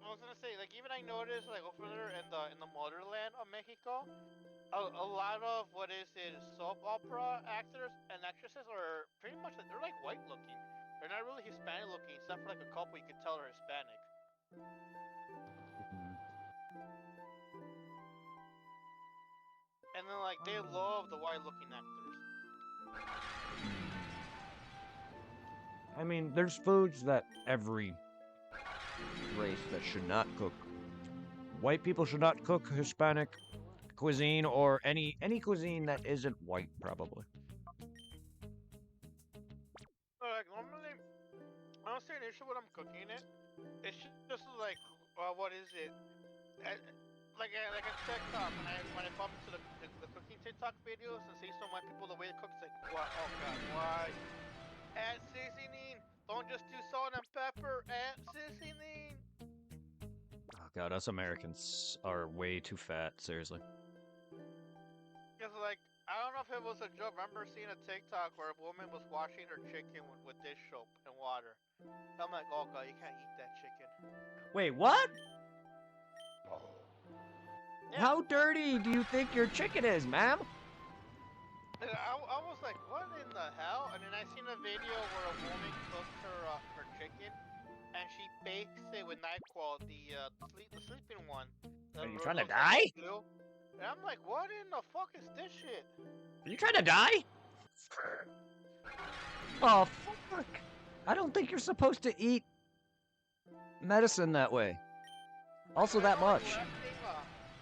was gonna say, like, even I noticed, like, over there in the motherland of Mexico, a lot of what is it, soap opera actors and actresses are pretty much like they're like white looking. They're not really Hispanic looking, except for like a couple you could tell are Hispanic. And then like they love the white looking actors. I mean, there's foods that every race that should not cook. White people should not cook Hispanic cuisine or any cuisine that isn't white, probably. So like normally, I don't see an issue when I'm cooking it. It's just like, what is it? I, like a TikTok when I bump into the cooking TikTok videos and see some white people the way they cook, it's like what? Oh god, why? Add seasoning. Don't just do salt and pepper. Add seasoning. Oh god, us Americans are way too fat, seriously. Cause like I don't know if it was a joke. I remember seeing a TikTok where a woman was washing her chicken with dish soap and water. I'm like, oh god, you can't eat that chicken. Wait, what? Yeah. How dirty do you think your chicken is, ma'am? And I was like, what in the hell? And then I seen a video where a woman cooked her chicken, and she bakes it with NyQuil, the sleeping one. Are you It trying to looks like die? blue. And I'm like, what in the fuck is this shit? Are you trying to die? Oh, fuck. I don't think you're supposed to eat medicine that way. Also And I that know, much.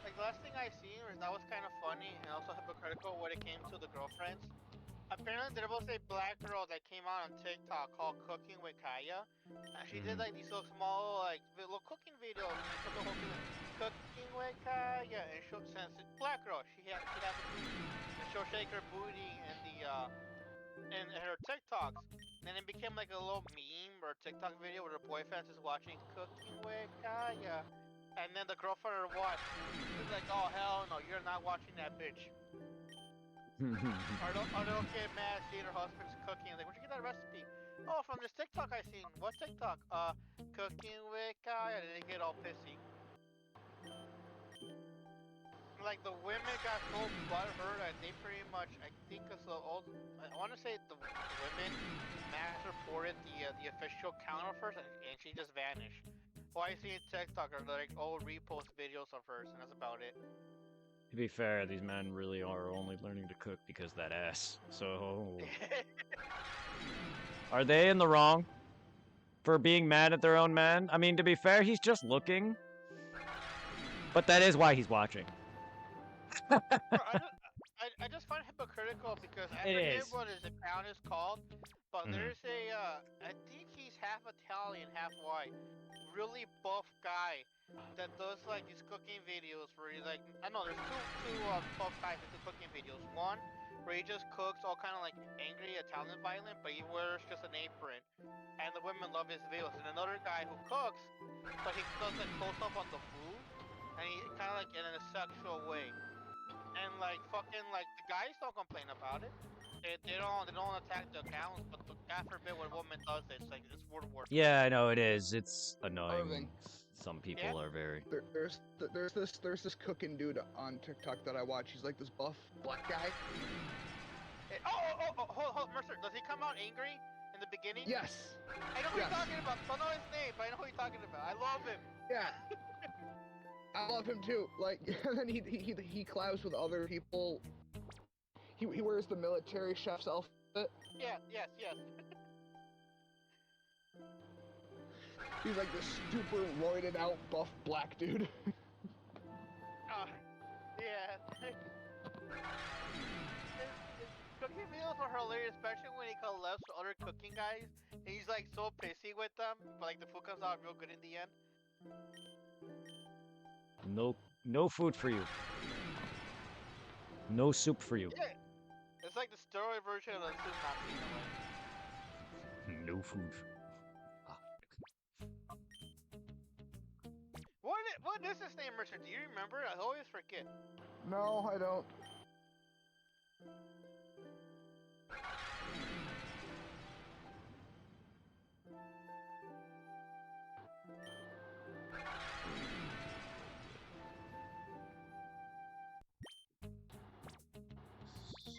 like the last thing I seen that was kind of funny and also hypocritical when it came to the girlfriends. Apparently there was a black girl that came out on TikTok called Cooking with Kaya, and she did like these little small like little cooking videos, and she the whole thing like Cooking with Kaya, and she'll since it's black girl, she had a booty, and she'll shake her booty in her TikToks. And then it became like a little meme or TikTok video where her boyfriend is watching Cooking with Kaya. And then the girlfriend or what? She's like, oh hell no, you're not watching that bitch. Or they'll get mad seeing her husband's cooking. Like, where'd you get that recipe? Oh, from this TikTok I seen. What TikTok? Cooking with Kaya. And they get all pissy. Like the women got so butthurt that they pretty much, I think, cause the old, I want to say the women mass reported the official count of hers, and she just vanished. All I see in TikTok are like old repost videos of hers, and that's about it. To be fair, these men really are only learning to cook because that ass. So, are they in the wrong for being mad at their own man? I mean, to be fair, he's just looking. But that is why he's watching. I just find hypocritical because I It forget is. what his account is called, but Mhm. there's a I think he's half Italian, half white, really buff guy that does like these cooking videos where he's like, I know there's two buff guys that do cooking videos. One where he just cooks all kind of like angry Italian violent, but he wears just an apron, and the women love his videos. And another guy who cooks, but he does like close up on the food, and he kind of like in a sexual way. And like fucking like the guys don't complain about it. They don't attack the accounts, but God forbid when a woman does it, it's like it's World War III. Yeah, I know it is. It's annoying. Irving. Some people are very. There's this cooking dude on TikTok that I watch. He's like this buff black guy. Hold, Mercer. Does he come out angry in the beginning? Yes. I know who you're talking about. Don't know his name, but I know who you're talking about. I love him. Yeah. I love him too. Like, and then he collabs with other people. He wears the military chef's outfit. Yeah, yes. He's like this super roided out buff black dude. Yeah. His cooking videos are hilarious, especially when he collabs with other cooking guys. And he's like so pissy with them, but like the food comes out real good in the end. No food for you. No soup for you. Yeah. It's like the steroid version of the soup Nazi in a way. No food. What is his name, Mercer? Do you remember? I always forget. No, I don't.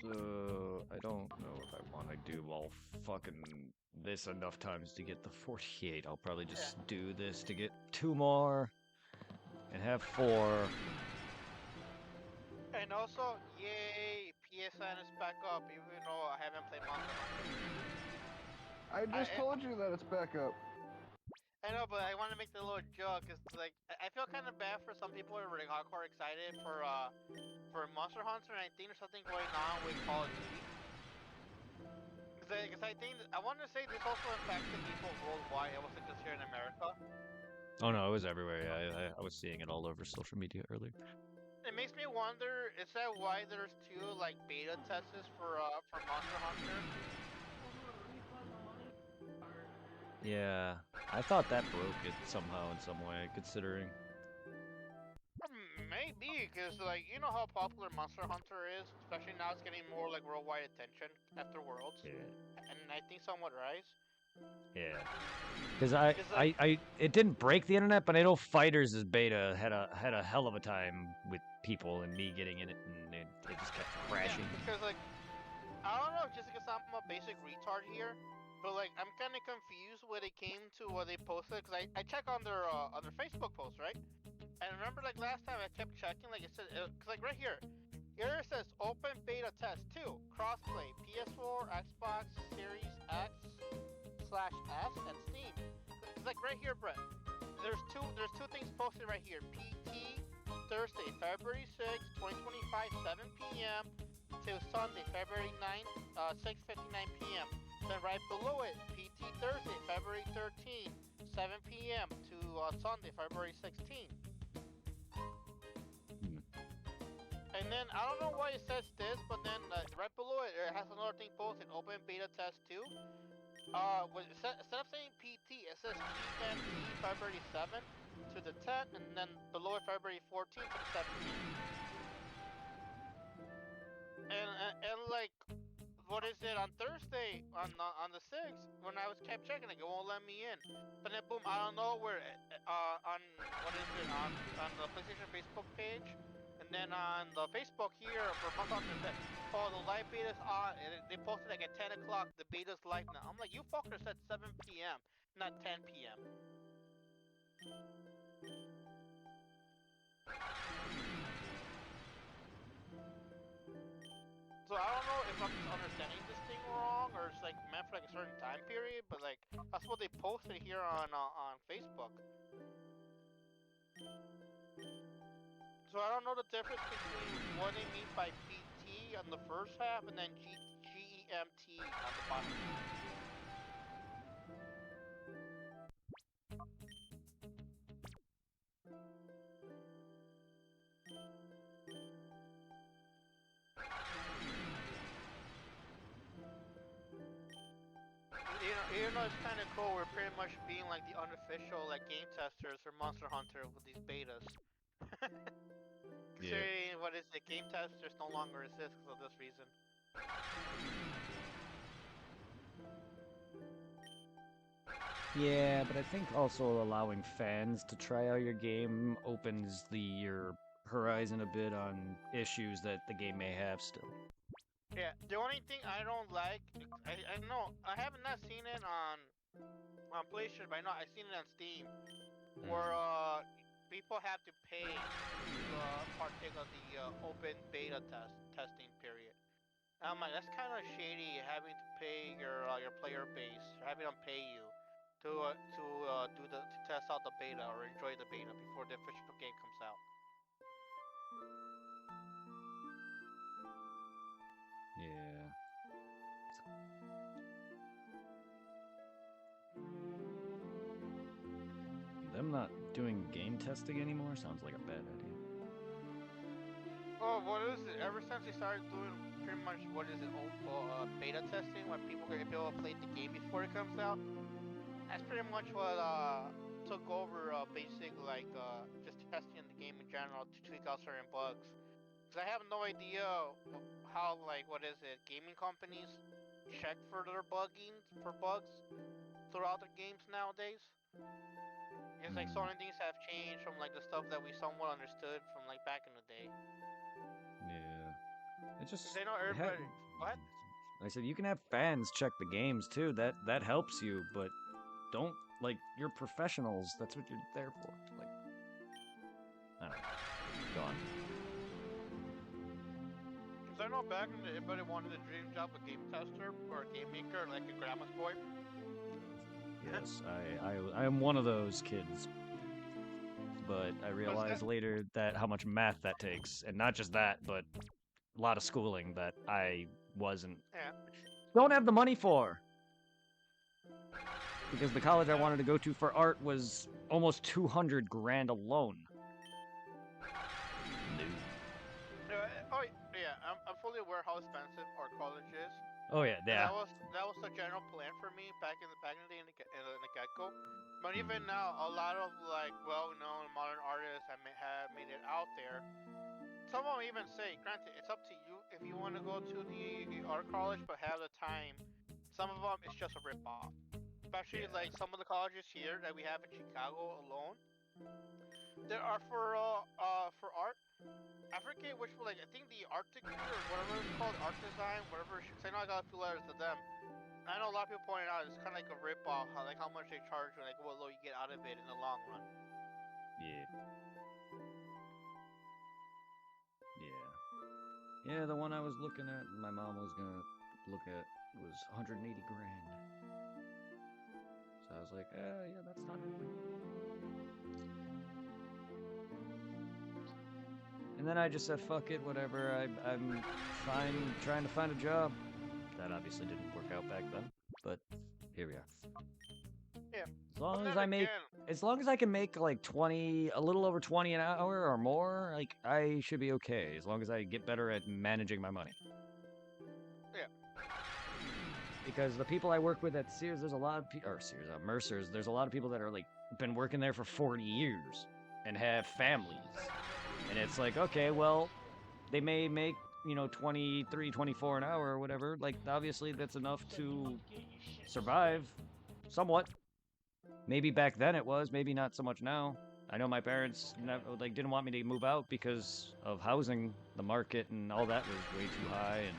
So I don't know if I want to do all fucking this enough times to get the 48. I'll probably just do this to get 2 more and have 4. And also, yay, PSN is back up, even though I haven't played Monster Hunter. I just told you that it's back up. I know, but I want to make the little joke, cause like I feel kind of bad for some people who are like hardcore excited for Monster Hunter, and I think there's something going on with Call of Duty. Cause I think I want to say this also impacted people worldwide. It wasn't just here in America. Oh no, it was everywhere. Yeah, I was seeing it all over social media earlier. It makes me wonder, is that why there's 2 like beta tests for Monster Hunter? Yeah, I thought that broke it somehow in some way, considering. Maybe, because like you know how popular Monster Hunter is, especially now it's getting more like worldwide attention after Worlds, Yeah. and I think somewhat Rise. Yeah. Because it didn't break the internet, but I know Fighters' beta had a hell of a time with people and me getting in it, and it just kept crashing. Yeah, because like I don't know, just because I'm a basic retard here, but like I'm kind of confused when it came to what they posted, because I check on their Facebook posts, right? And remember, like last time I kept checking, like it said, cause like right here it says open beta test 2 crossplay PS4, Xbox Series X/S, and Steam. It's like right here, Brett. There's two things posted right here. PT Thursday, February 6th, 2025, 7 p.m. to Sunday, February 9th, 6:59 p.m. Then right below it, PT Thursday, February 13th, 7 p.m. to Sunday, February 16th. And then I don't know why it says this, but then right below it, it has another thing posted: open beta test 2. Instead of saying PT, it says GMT February 7th to the 10th, and then below it February 14th to the 17th. And like, what is it on Thursday on the 6th? When I was kept checking, like, it won't let me in. But then boom, I don't know where on what is it on the PlayStation Facebook page. And then on the Facebook here for Monster Hunter, oh, the live beta's on. They posted like at 10 o'clock, the beta's live now. I'm like, you fuckers said 7 p.m., not 10 p.m. So I don't know if I'm just understanding this thing wrong, or it's like meant for like a certain time period, but like that's what they posted here on Facebook. So I don't know the difference between what they mean by PT on the first half, and then GEMT on the bottom. You know, it's kind of cool. We're pretty much being like the unofficial like game testers for Monster Hunter with these betas. Considering what is it, game testers no longer exist because of this reason. Yeah, but I think also allowing fans to try out your game opens your horizon a bit on issues that the game may have still. Yeah, the only thing I don't like, I know I haven't not seen it on PlayStation, but I know I've seen it on Steam, where people have to pay to partake of the open beta testing period. And I'm like, that's kind of shady, having to pay your player base, having them pay you to test out the beta or enjoy the beta before the official game comes out. Yeah. Them not doing game testing anymore sounds like a bad idea. Oh, what is it? Ever since they started doing pretty much what is it, beta testing, when people can be able to play the game before it comes out, that's pretty much what took over basic like just testing the game in general to tweak out certain bugs. Cause I have no idea how like what is it, gaming companies check for their bugs throughout their games nowadays. It's like so many things have changed from like the stuff that we somewhat understood from like back in the day. Yeah. It just. They know everybody. What? I said you can have fans check the games too. That helps you, but don't like you're professionals. That's what you're there for. Like, I don't know. Go on. Cause I know back in the everybody wanted a dream job, a game tester or a game maker, like a grandma's boy. Yes, I am one of those kids. But I realized later that how much math that takes, and not just that, but a lot of schooling that I don't have the money for. Because the college I wanted to go to for art was almost 200 grand alone. No. Oh yeah, I'm fully aware how expensive art college is. Oh yeah, yeah. That was the general plan for me back in the day in the get-go. But even now, a lot of like well-known modern artists have made it out there. Some of them even say, granted, it's up to you if you want to go to the art college, but have the time. Some of them, it's just a rip-off. Especially like some of the colleges here that we have in Chicago alone. There are for art. I forget which one, like, I think the art degree or whatever it's called, art design, whatever, because I know I got a few letters to them. I know a lot of people pointed out it's kind of like a rip-off, how much they charge you, like what little you get out of it in the long run. Yeah. Yeah, the one I was looking at, my mom was gonna look at, was 180 grand. So I was like, yeah, that's not good. And then I just said, fuck it, whatever, I'm fine trying to find a job. That obviously didn't work out back then, but here we are. Yeah. As long as I can make like a little over 20 an hour or more, like I should be okay. As long as I get better at managing my money. Yeah. Because the people I work with at Sears, there's a lot of Mercer's, there's a lot of people that are like been working there for 40 years and have families. And it's like, okay, well, they may make, 23, 24 an hour or whatever. Like, obviously that's enough to survive somewhat. Maybe back then it was, maybe not so much now. I know my parents didn't want me to move out because of housing, the market, and all that was way too high. And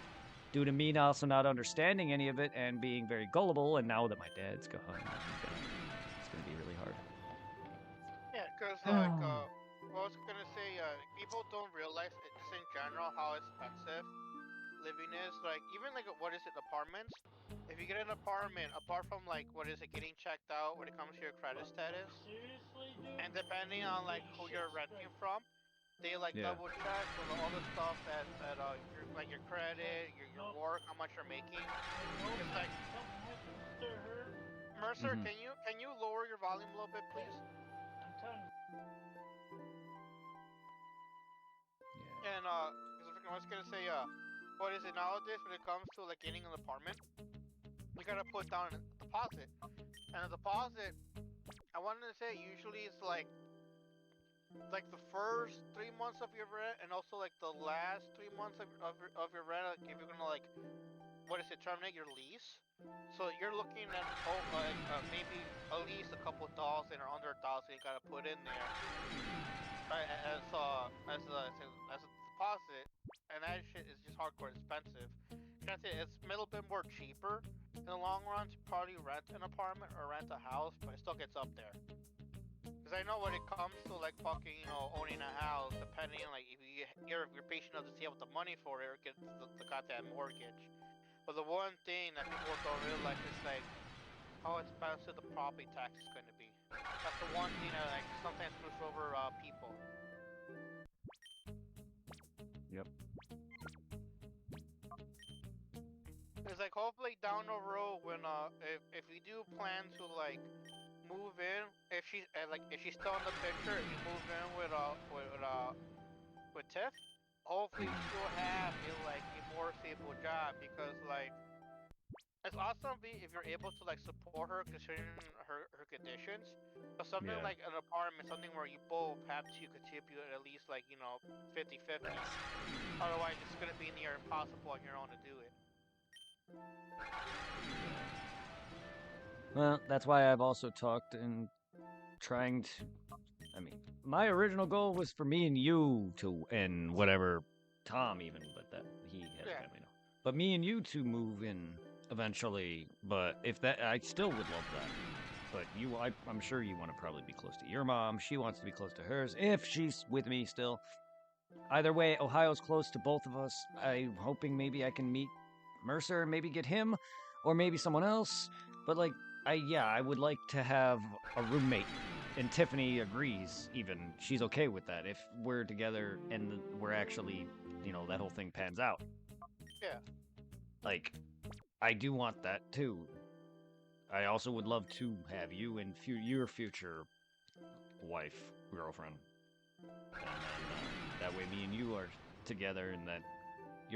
due to me also not understanding any of it and being very gullible, and now that my dad's gone, it's gonna be really hard. Yeah, because like, what I was gonna say, people don't realize just in general how expensive living is. Like, even like what is it, apartments? If you get an apartment, apart from like what is it, getting checked out when it comes to your credit status, and depending on like who you're renting from, They like Yeah. double check with all the stuff that your like your credit, your work, how much you're making. It's like Something happens to her. Mercer, Mhm. can you lower your volume a little bit, please? I'm telling you. Yeah. And because I was gonna say what is it nowadays when it comes to like getting an apartment? You gotta put down a deposit, and a deposit. I wanted to say usually it's like the first 3 months of your rent, and also like the last 3 months of your rent. Like if you're gonna like what is it, terminate your lease. So you're looking at maybe at least a couple thousand or under a thousand you gotta put in there as a deposit, and that shit is just hardcore expensive. Can't say it's a little bit more cheaper in the long run to probably rent an apartment or rent a house, but it still gets up there. Because I know when it comes to like fucking owning a house, depending on like if you're patient enough to save up the money for it or get the goddamn mortgage. But the one thing that people don't realize is like how expensive the property tax is going to be. That's the one thing that like sometimes screws over people. Yep. It's like hopefully down the road when if we do plan to like move in, if she's if she's still in the picture, if you move in with Tiff, hopefully she'll have a more stable job because like it's awesome if you're able to like support her considering her conditions. But something Yeah. like an apartment, something where you both have to contribute at least like 50-50. Otherwise, it's gonna be near impossible on your own to do it. Well, that's why I've also talked and trying to. I mean, my original goal was for me and you to, and whatever, Tom even, but that he has a Yeah. family now. But me and you to move in eventually. But if that, I still would love that. But I'm sure you want to probably be close to your mom. She wants to be close to hers if she's with me still. Either way, Ohio's close to both of us. I'm hoping maybe I can meet Mercer, maybe get him, or maybe someone else. But like, I would like to have a roommate, and Tiffany agrees. Even she's okay with that if we're together and we're actually, that whole thing pans out. Yeah. Like, I do want that too. I also would love to have you and your future wife, girlfriend, and then that way me and you are together, and that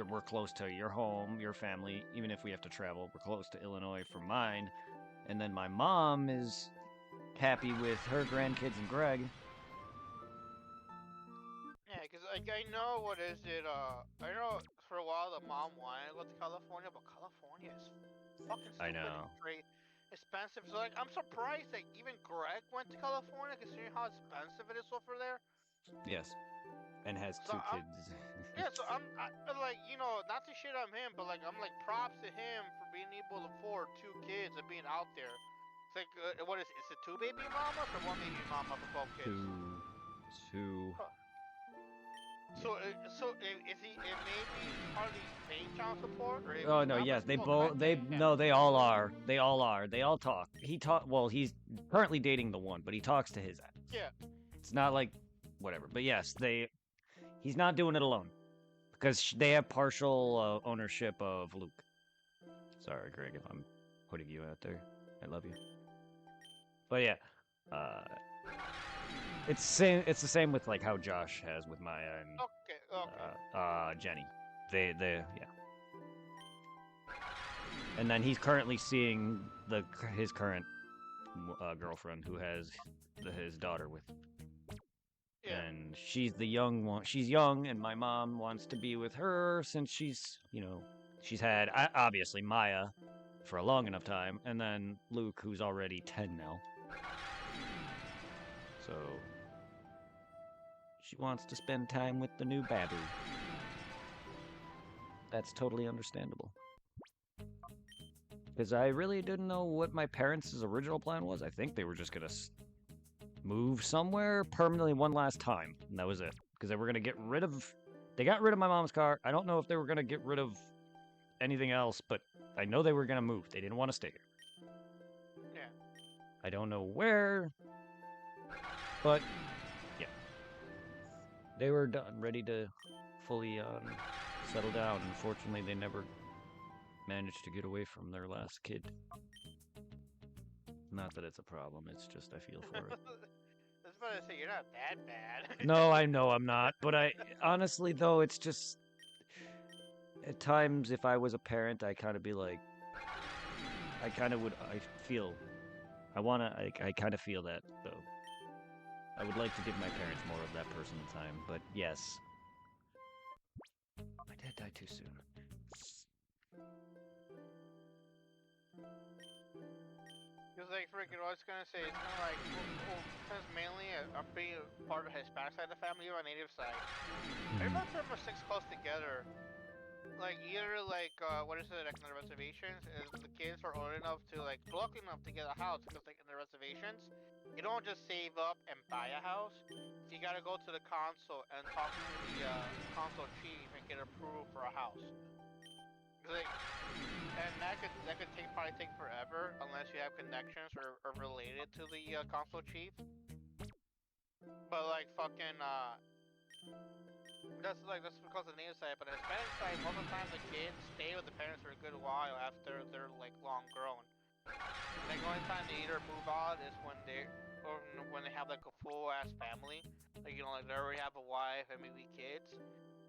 we're close to your home, your family. Even if we have to travel, we're close to Illinois for mine. And then my mom is happy with her grandkids and Greg. Yeah, because like I know what is it? I know for a while the mom wanted to go to California, but California is fucking I stupid know. and crazy expensive. So like I'm surprised that even Greg went to California, considering how expensive it is over there. Yes, and has So 2 kids. yeah, so like not to shit on him, but like I'm like props to him for being able to afford 2 kids and being out there. It's like what is it? Is it 2 baby mamas or 1 baby mama for both kids? Two. Huh. So is he? Maybe he's hardly paying child support, or if Oh he's no, not, but yes, they still, both. They yeah, no, they all are. They all are. They all talk. Well, he's currently dating the one, but he talks to his ex. yeah, It's not like whatever. But yes, he's not doing it alone because they have partial ownership of Luke. Sorry, Greg, if I'm putting you out there. I love you. But yeah, uh, it's the same with like how Josh has with Maya and okay. Jenny. Yeah. And then he's currently seeing his current girlfriend who has his daughter with. Yeah, And she's the young one. She's young, and my mom wants to be with her since she's had obviously Maya for a long enough time, and then Luke, who's already 10 now. So she wants to spend time with the new babu. That's totally understandable. Because I really didn't know what my parents' original plan was. I think they were just gonna move somewhere permanently one last time, and that was it. Because they were gonna get rid of. They got rid of my mom's car. I don't know if they were gonna get rid of anything else, but I know they were gonna move. They didn't want to stay here. yeah. I don't know where, but yeah. They were done, ready to fully settle down. Unfortunately, they never managed to get away from their last kid. Not that it's a problem, it's just I feel for it. I was about to say you're not that bad. No, I know I'm not, but I honestly though it's just at times if I was a parent, I kind of be like I kind of would I feel I kind of feel that though. I would like to give my parents more of that personal time, but yes. My dad died too soon. Because like freaking, I was gonna say it's kind of like since mainly I'm being part of the Hispanic side of the family, or native side. Everybody pretty much sticks close together. Like either like what is it like in the reservations is the kids are old enough to like lucky enough to get a house because like in the reservations you don't just save up and buy a house. You gotta go to the council and talk to the council chief and get approved for a house. Like, and that could probably take forever unless you have connections or related to the council chief. But like fucking that's because of the native side, but the Hispanic side, most of the time the kids stay with the parents for a good while after they're like long grown. Like the only time they either move out is when they have like a full ass family, like you know like they already have a wife and maybe kids.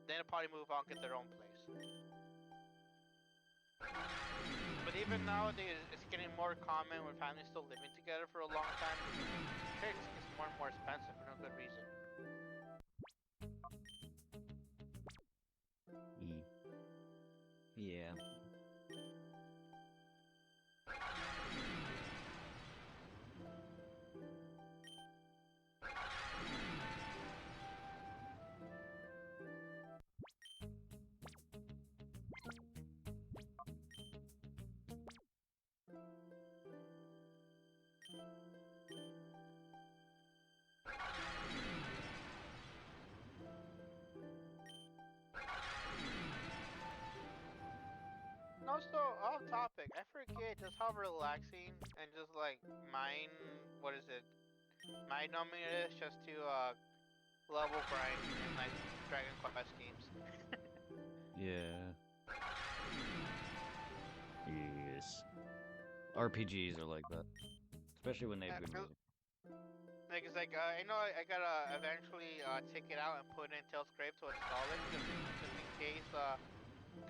Then they'll probably move out and get their own place. But even nowadays, it's getting more common when families still living together for a long time. Shit just gets more and more expensive for no good reason. Yeah. Also, off topic, I forget just how relaxing and just like what is it? Mind numbing it is just to level grind in like Dragon Quest games. Yeah. Yes. RPGs are like that. Especially when they have good music. Like it's like I know I gotta eventually take it out and put it in Tails Grave to install it just in case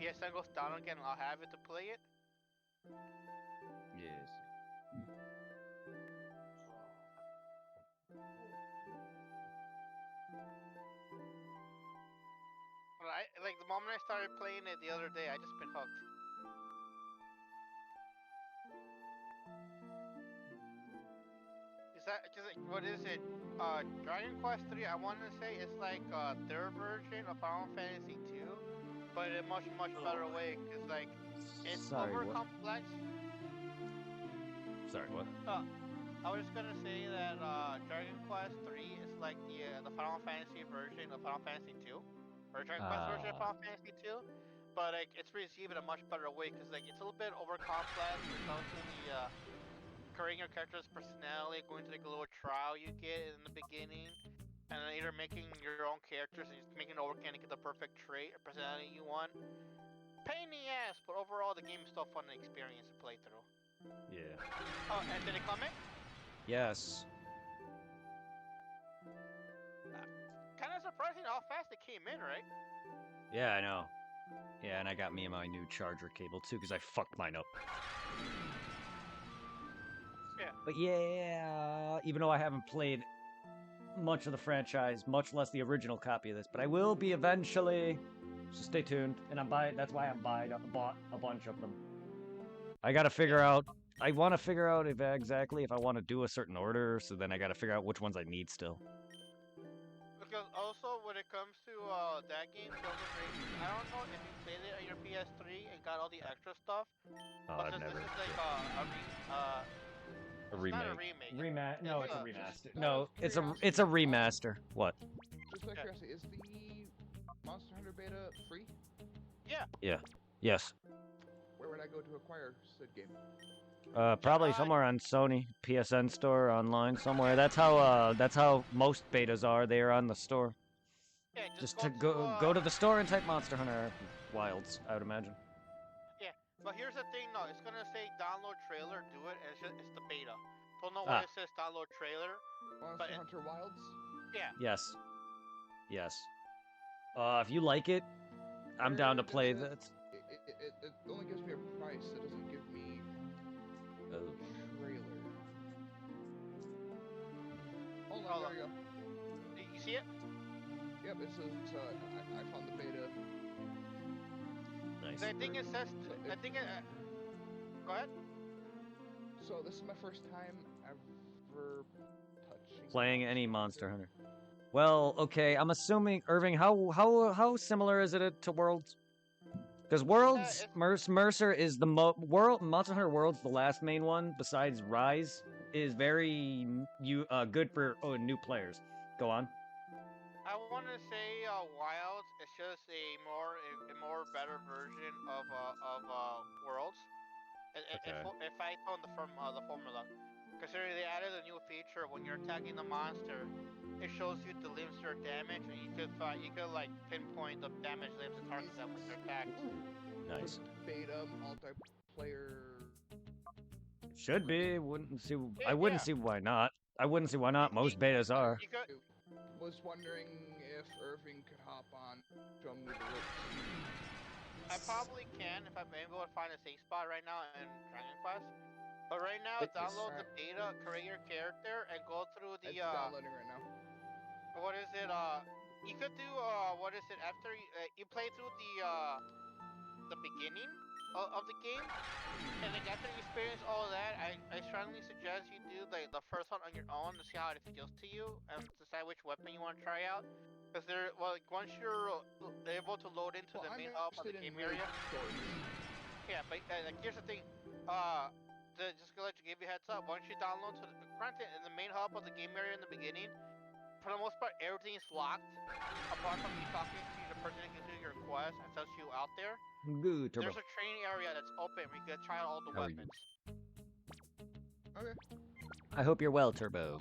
PSN goes down again. I'll have it to play it. Yes. But I like the moment I started playing it the other day, I just been hooked. Is that just like, what is it? Dragon Quest 3. I want to say it's like their version of Final Fantasy 2, but in a much better way. Cause like it's Sorry, over what? complex. Sorry, what? I was just gonna say that Dragon Quest 3 is like the Final Fantasy version of Final Fantasy 2, or Dragon Quest version of Final Fantasy 2, but like it's received in a much better way because like it's a little bit over complex when it comes to the creating your character's personality, going to like a little trial you get in the beginning, and then either making your own characters and just making it organic, get the perfect trait or personality you want. Pain in the ass, but overall the game is still fun and experience to play through. Yeah. Oh, and did it come in? Yes. Kind of surprising how fast it came in, right? Yeah, I know. Yeah, and I got me my new charger cable too, because I fucked mine up. Yeah. But yeah, even though I haven't played much of the franchise, much less the original copy of this, but I will be eventually. So stay tuned. And that's why I'm bought a bunch of them. I gotta figure out. I want to figure out exactly if I want to do a certain order. So then I gotta figure out which ones I need still. Because also when it comes to that game, Tales of Rage, I don't know if you played it on your PS3 and got all the extra stuff, but I've since never. this is like A it's remake. not a remake. No, It's it's a a- remaster. just No, out of it's a curiosity, remaster. What? Just out of curiosity, is the Monster Hunter beta free? Yeah. Yes. Where would I go to acquire said game? Probably somewhere on Sony PSN store online somewhere. That's how most betas are. They are on the store. Yeah, Just go to go to the store and type Monster Hunter Wilds, I would imagine. Yeah, but here's the thing, though. It's gonna say download trailer, do it, and it's the beta. Don't know why Ah. it says download trailer. Monster Hunter Wilds. Yeah. Yes. Yes. If you like it, I'm Where down to does play it- that. It only gives me a price. It doesn't give me a trailer. Hold on, there we go. You see it? Yep, it says I found the beta. Nice. I think it says. I think it. Go ahead. So this is my first time ever touching. Playing any Monster Hunter. Well, okay, I'm assuming Irving. How similar is it to Worlds? Because Worlds, Mercer is the Monster Hunter Worlds, the last main one besides Rise, is very good for new players. Go on. I want to say Wilds is just a more better version of Worlds. If I told the formula, considering they added a new feature when you're attacking the monster, it shows you the limbs to your damage, and you could like pinpoint the damage limbs to target them when they're attacked. Nice. Beta multiplayer. Should be. Wouldn't see. Yeah, I wouldn't see why not. I wouldn't see why not. Most betas are. You could, Was wondering if Irving could hop on, show me the ropes. I probably can if I'm able to find a safe spot right now in Dragon Quest. But right now, download the beta, create your character, and go through the It's downloading right now. what is it? You could do what is it after you play through the beginning of the game, and like after you experience all that, I strongly suggest you do the first one on your own to see how it feels to you and decide which weapon you want to try out. Because once you're able to load into the main hub of the game area. Yeah, but like here's the thing. Just gonna give you a heads up. Once you download granted in the main hub of the game area in the beginning, for the most part everything is locked. Apart from you talking to the person that gives you your quest and tells you out there. Good, Turbo. There's a training area that's open where you can try out all the How are you? weapons. Okay. I hope you're well, Turbo.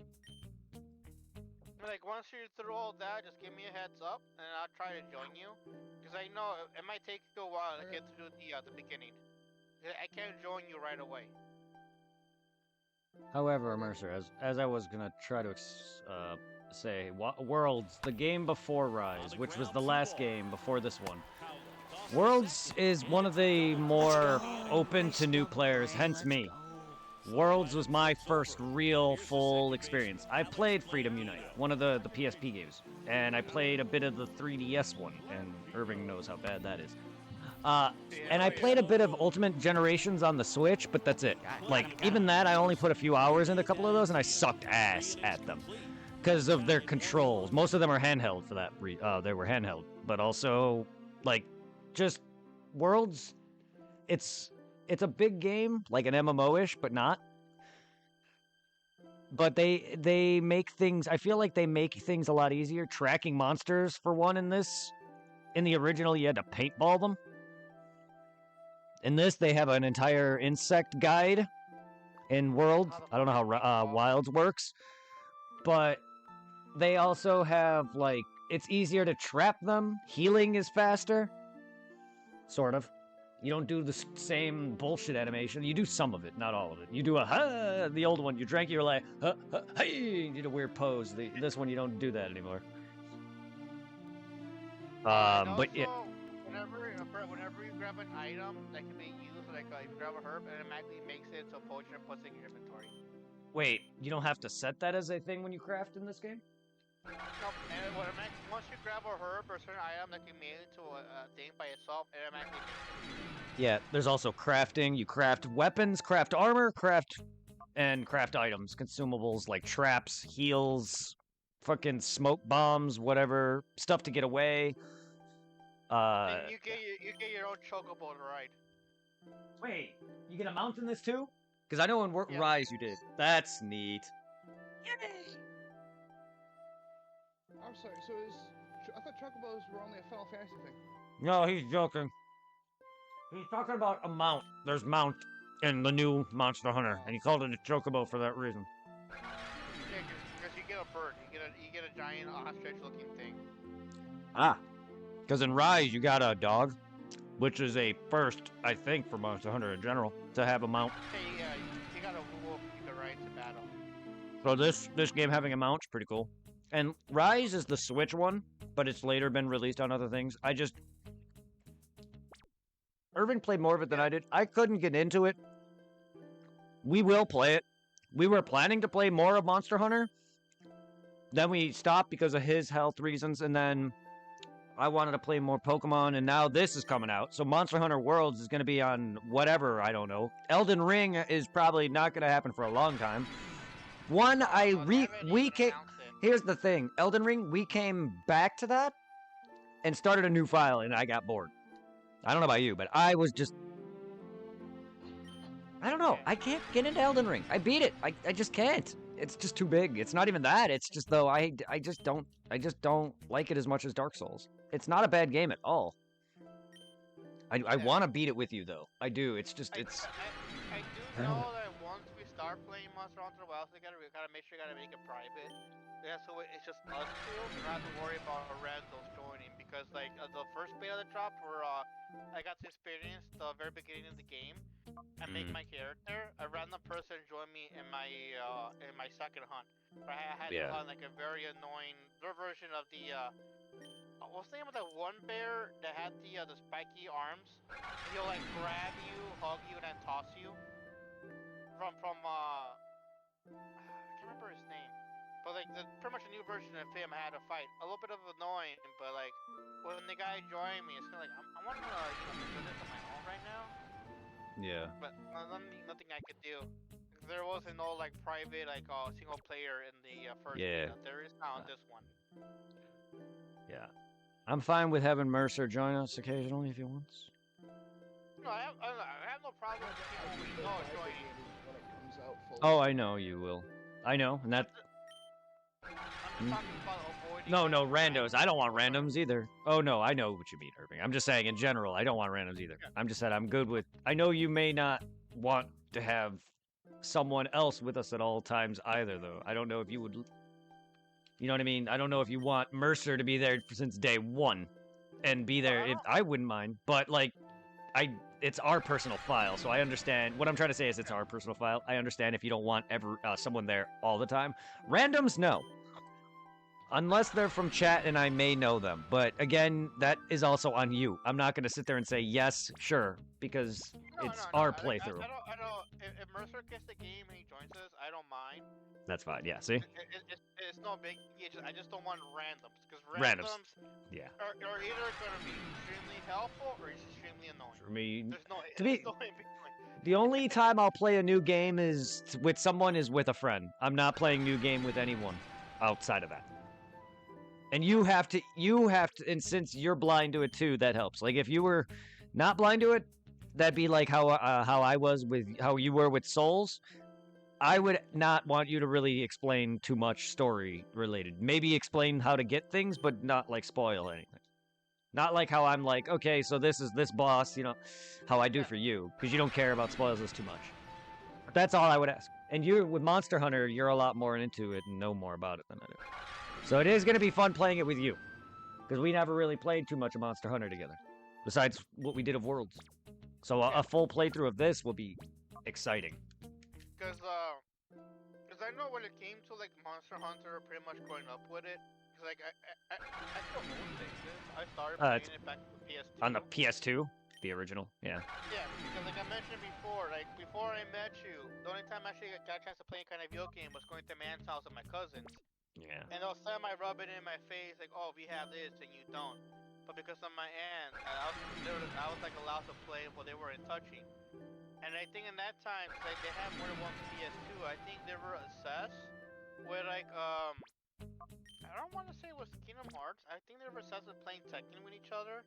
Like once you're through all that, just give me a heads up and I'll try to join you. Because I know it might take you a while to get through the beginning. I can't join you right away. However, Mercer, as I was gonna try to say, Worlds, the game before Rise, which was the last game before this one. Worlds is one of the more open to new players, hence me. Worlds was my first real full experience. I played Freedom Unite, one of the PSP games, and I played a bit of the 3DS one, and Irving knows how bad that is. And I played a bit of Ultimate Generations on the Switch, but that's it. Like, even that, I only put a few hours into a couple of those, and I sucked ass at them. Because of their controls. Most of them are handheld for that. They were handheld. But also, like, just Worlds, it's a big game, like an MMO-ish, but not. But they make things, I feel like they make things a lot easier. Tracking monsters, for one, in this. In the original, you had to paintball them. In this, they have an entire insect guide in World. I don't know how Wilds works. But they also have, like, it's easier to trap them. Healing is faster. Sort of. You don't do the same bullshit animation. You do some of it, not all of it. You do the old one. You drank, you're like, hey, you did a weird pose. This one, you don't do that anymore. But yeah. Whenever you grab an item that can be used, like if you grab a herb, it automatically makes it so a potion and puts it in your inventory. Wait, you don't have to set that as a thing when you craft in this game? No, and once you grab a herb or a certain item that can be made into a thing by itself, it automatically makes it. Yeah, there's also crafting. You craft weapons, craft armor, craft items, consumables like traps, heals, fucking smoke bombs, whatever, stuff to get away. And you get your own chocobo to ride. Wait, you get a mount in this too? Because I know in Rise you did. That's neat. Yay! I'm sorry, so I thought chocobos were only a Final Fantasy thing. No, he's joking. He's talking about a mount. There's mount in the new Monster Hunter, and he called it a chocobo for that reason. Yeah, because you get a bird. You get a giant ostrich-looking thing. Ah, because in Rise you got a dog, which is a first, I think, for Monster Hunter in general, to have a mount. Hey, you got a wolf you can ride to battle. So this game having a mount's pretty cool. And Rise is the Switch one, but it's later been released on other things. Irving played more of it than I did. I couldn't get into it. We will play it. We were planning to play more of Monster Hunter. Then we stopped because of his health reasons, and then I wanted to play more Pokemon, and now this is coming out. So Monster Hunter Worlds is going to be on whatever, I don't know. Elden Ring is probably not going to happen for a long time. Here's the thing. Elden Ring, we came back to that and started a new file, and I got bored. I don't know about you, but I was just... I don't know. I can't get into Elden Ring. I beat it. I just can't. It's just too big. It's not even that. It's just, though, I just don't like it as much as Dark Souls. It's not a bad game at all. I want to beat it with you, though. I do. It's just, I do know that once we start playing Monster Hunter Wilds together, we gotta make sure we gotta make it private. Yeah, so it's just us two. We don't have to worry about randos joining because, like, the first beta that dropped, where I got to experience the very beginning of the game and make my character. A random person joined me in my second hunt. Where I had to hunt like a very annoying their version of the what's the name of that one bear that had the spiky arms? And he'll like grab you, hug you, and then toss you. From I can't remember his name. But like pretty much a new version of him I had to fight. A little bit of annoying, but like when the guy joined me, it's kinda like I want to do this on my own right now. Yeah. But nothing I could do. There wasn't no like private like single player in the first beta. There is now in this one. Yeah. I'm fine with having Mercer join us occasionally if he wants. No, I have no problem with people we know joining. When it comes out fully. Oh, I know you will. I know, and that... I'm just talking about avoiding... No, randos. I don't want randoms either. Oh, no, I know what you mean, Irving. I'm just saying, in general, I don't want randoms either. Yeah. I'm just saying I'm good with... I know you may not want to have someone else with us at all times either, though. I don't know if you would... You know what I mean? I don't know if you want Mercer to be there since day one and be there. If I wouldn't mind, but, like, it's our personal file, so I understand. What I'm trying to say is it's our personal file. I understand if you don't want someone there all the time. Randoms, no. Unless they're from chat and I may know them. But again, that is also on you. I'm not going to sit there and say, yes, sure, because it's our playthrough. I don't, if Mercer gets the game and he joins us, I don't mind. That's fine, yeah, see? It's no big, I just don't want randoms, because Randoms. Yeah. are either going to be extremely helpful or extremely annoying. For me, There's no in between. the only time I'll play a new game is with someone is with a friend. I'm not playing new game with anyone outside of that. And you have to, and since you're blind to it too, that helps. Like if you were not blind to it, that'd be like how I was with, how you were with Souls. I would not want you to really explain too much story related. Maybe explain how to get things, but not like spoil anything. Not like how I'm like, okay, so this is this boss, you know, how I do for you, because you don't care about spoils this too much. That's all I would ask. And you, with Monster Hunter, you're a lot more into it and know more about it than I do. So it is going to be fun playing it with you, because we never really played too much of Monster Hunter together, besides what we did of Worlds. So a full playthrough of this will be exciting. Because I know when it came to like Monster Hunter, pretty much growing up with it. Cause like I still own this. I started playing it back on the PS2. On the PS2, the original, yeah. Yeah, because like I mentioned before, like before I met you, the only time I actually got a chance to play any kind of video game was going to man's house with my cousins. Yeah. And they'll semi rub it in my face like, oh, we have this and you don't. But because of my aunt, I was like allowed to play while they weren't touching. And I think in that time, like they had more than one PS2, I think they were obsessed with like I don't want to say it was Kingdom Hearts. I think they were obsessed with playing Tekken with each other.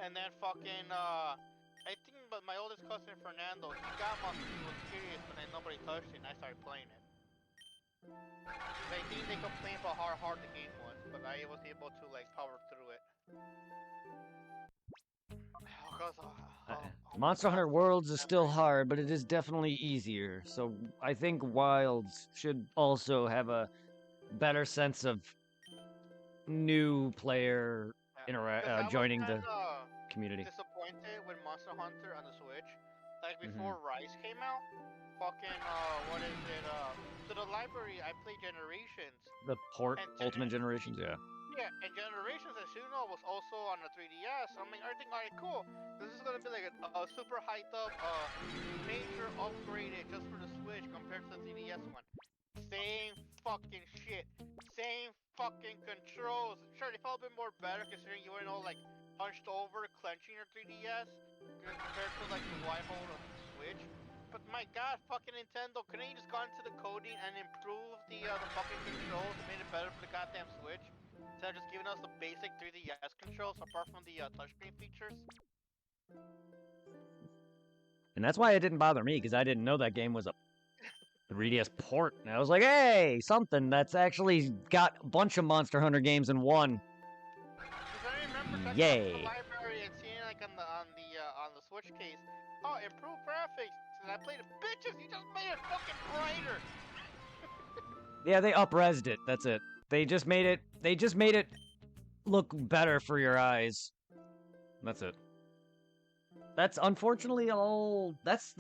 And then fucking I think but my oldest cousin Fernando, he got one, he was curious, but then nobody touched it, and I started playing it. I think they complained about how hard the game was, but I was able to like power through it. Monster Hunter Worlds is still hard, but it is definitely easier. So I think Wilds should also have a better sense of new player 'Cause I was joining the kinda community. disappointed with Monster Hunter on the Switch. Like Mhm. before Rise came out, fucking what is it? To the library I played Generations. The port, And Ultimate Generations, yeah. yeah, and Generations, as you know, was also on the 3DS. So I'm like, everything alright, cool. This is gonna be like a super hyped up, major upgraded just for the Switch compared to the 3DS one. Same fucking shit. Same fucking controls. Sure, they felt a bit more better considering you weren't all like hunched over, clenching your 3DS compared to like the Y hold of the Switch. But my god, fucking Nintendo, couldn't you just gone into the coding and improve the fucking controls and made it better for the goddamn Switch? Instead of just giving us the basic 3DS controls apart from the touchscreen features? And that's why it didn't bother me, because I didn't know that game was a 3DS port. And I was like, hey, something that's actually got a bunch of Monster Hunter games in one. Because I remember checking Yay. the library and seeing like on the Switch case, oh, improved graphics. And I played it. Bitches, you just made it fucking brighter. Yeah, they up-resed it. That's it. They just made it look better for your eyes. That's it. That's unfortunately all. That's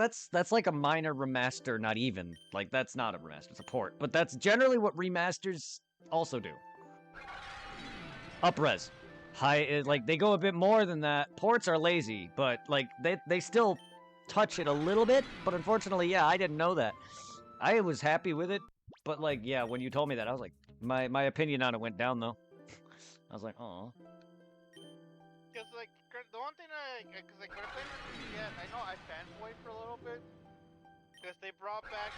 like a minor remaster, not even. Like, that's not a remaster, it's a port. But that's generally what remasters also do. Up-res. High, like, they go a bit more than that. Ports are lazy, but, like, they still touch it a little bit. But unfortunately, yeah, I didn't know that. I was happy with it, but, like, yeah, when you told me that, I was like, my opinion on it went down, though. I was like, oh. Because like the one thing cause like when I played the 3DS, I know I fanboyed for a little bit. Because they brought back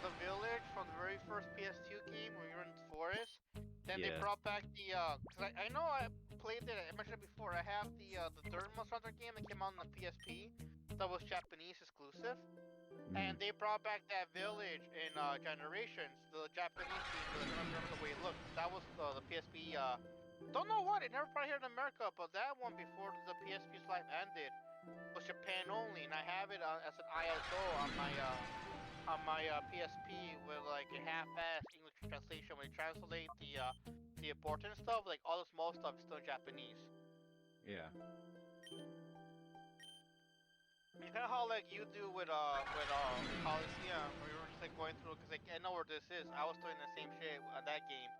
the village from the very first PS2 game when we were in the forest. Then they Yeah. brought back cause I know I played it. I mentioned it before. I have the third Monster Hunter game that came out on the PSP. That was Japanese exclusive. And they brought back that village in Generations, the Japanese game village. I don't remember the way it looked. That was the PSP. Don't know what. It never brought here in America, but that one before the PSP's life ended was Japan only, and I have it as an ISO on my PSP with like a half-ass English translation. When they translate the important stuff, like all the small stuff is still in Japanese. Yeah. Kind of how like you do with Colosseum, where you were just like going through, cause like I know where this is. I was doing the same shit on that game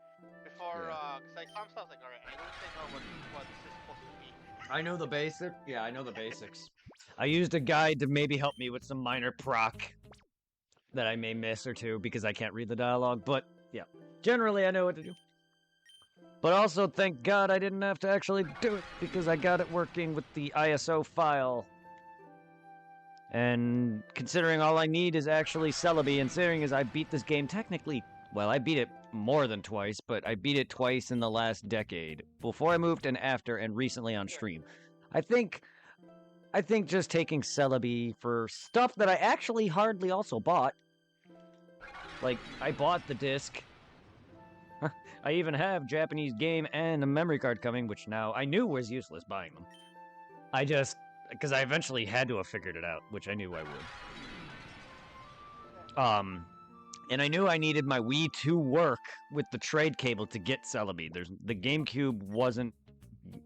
before, cause like some stuff's like, alright, I don't think know what this is supposed to be. I know the basic. Yeah, I know the basics. I used a guide to maybe help me with some minor proc that I may miss or two because I can't read the dialogue. But yeah, generally I know what to do. But also, thank God I didn't have to actually do it because I got it working with the ISO file. And considering all I need is actually celebi, and seeing as I beat this game technically, well, I beat it more than twice, but I beat it twice in the last decade, before I moved and after, and recently on stream. I think just taking celebi for stuff that I actually hardly also bought. Like, I bought the disc. I even have Japanese game and a memory card coming, which now I knew was useless buying them. Because I eventually had to have figured it out, which I knew I would. And I knew I needed my Wii to work with the trade cable to get celebi. The GameCube wasn't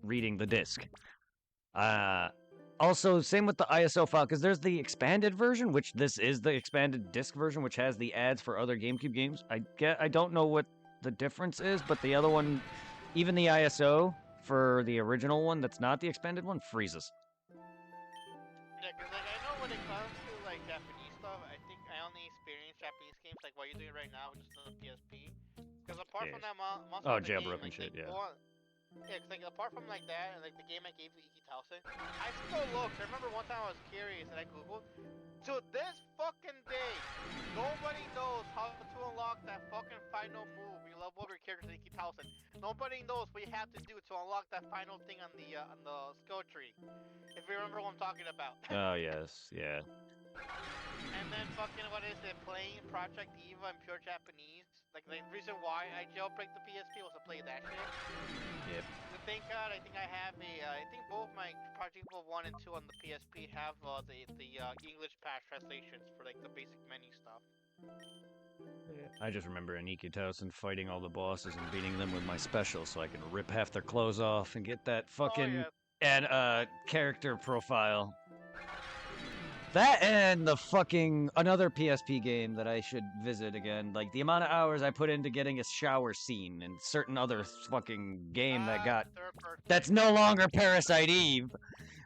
reading the disc. Also, same with the ISO file, because there's the expanded version, which this is the expanded disc version, which has the ads for other GameCube games. I don't know what the difference is, but the other one, even the ISO for the original one that's not the expanded one, freezes. Yeah, cause like I know when it comes to like Japanese stuff, I think I only experience Japanese games like what you're doing right now, which is the PSP. Cause apart from that, Monster Hunter jailbroken game, shit, yeah. Yeah, cause like apart from like that and like the game I gave you, Iki Tausen, I still looked. I remember one time I was curious and I googled. To this fucking day, nobody knows how to unlock that fucking final move. You love over characters Iki Tausen. Nobody knows what you have to do to unlock that final thing on the skill tree. If you remember what I'm talking about. Oh, yes, yeah. And then fucking, what is it, playing Project Eva in pure Japanese. Like, the reason why I jailbreak the PSP was to play that shit. Yep. But thank God, I think I have I think both my Project Eva 1 and 2 on the PSP have the English patch translations for, like, the basic menu stuff. I just remember in Ikitosen fighting all the bosses and beating them with my special so I can rip half their clothes off and get that fucking and character profile. That and the fucking another PSP game that I should visit again. Like the amount of hours I put into getting a shower scene and certain other fucking game that got that's no longer Parasite Eve.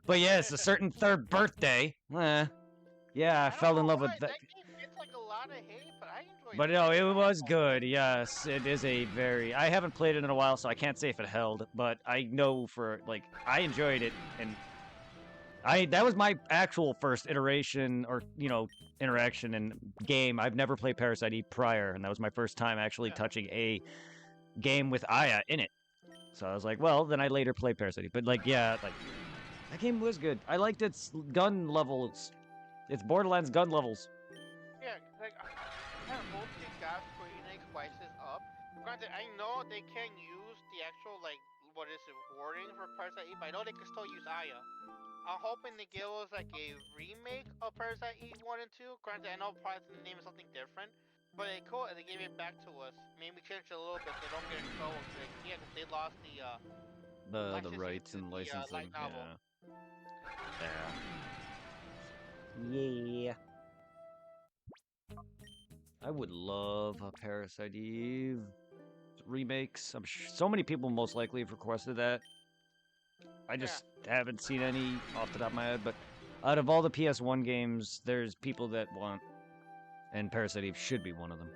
But yes, a certain third birthday. Yeah, I fell in love with that. That game gets like a lot of hate, but I enjoyed But it. no, it was good. Yes, it is a very. I haven't played it in a while, so I can't say if it held. But I know for like I enjoyed it, and that was my actual first iteration or interaction in game. I've never played Parasite Eve prior, and that was my first time actually touching a game with Aya in it. So I was like, well, then I later played Parasite Eve. But like, yeah, like that game was good. I liked its gun levels. It's Borderlands gun levels. Yeah, like I hope they got Square Enix spices up. Granted, I know they can't use the actual like what is it wording for Parasite Eve, but I know they can still use Aya. I'm hoping they give us like a remake of Parasite Eve 1 and 2. Granted, I know probably the name is something different, but they cool. They gave it back to us. Maybe change it a little bit so they don't get in trouble. Cause cause they lost The rights and licensing. light novel. Yeah. Yeah. I would love a Parasite Eve remakes. I'm sure so many people most likely have requested that. I just haven't seen any off the top of my head, but out of all the PS1 games, there's people that want, and Parasite Eve should be one of them.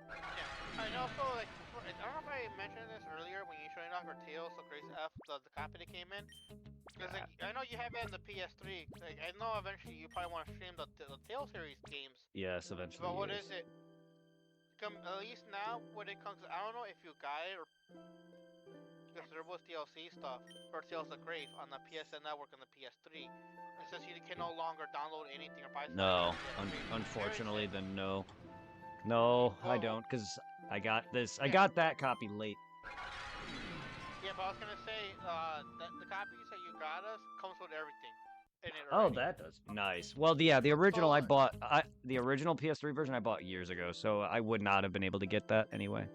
Yeah, and also like I don't know if I mentioned this earlier when you showing off your Tales of Grace F, the copy that came in. Because like I know you have it in the PS3. Like I know eventually you probably want to stream the Tales series games. Yes, eventually. But what is it? At least now when it comes, I don't know if you got it or. Because there was DLC stuff for Tales of Grave on the PSN Network and the PS3. It says you can no longer download anything or buy something. No, unfortunately, then no. No, I don't, because I got this. I got that copy late. Yeah, but I was gonna say, the copies that you got us comes with everything. In it Oh, already. that does. Nice. Well, yeah, the original I bought, the original PS3 version I bought years ago, so I would not have been able to get that anyway.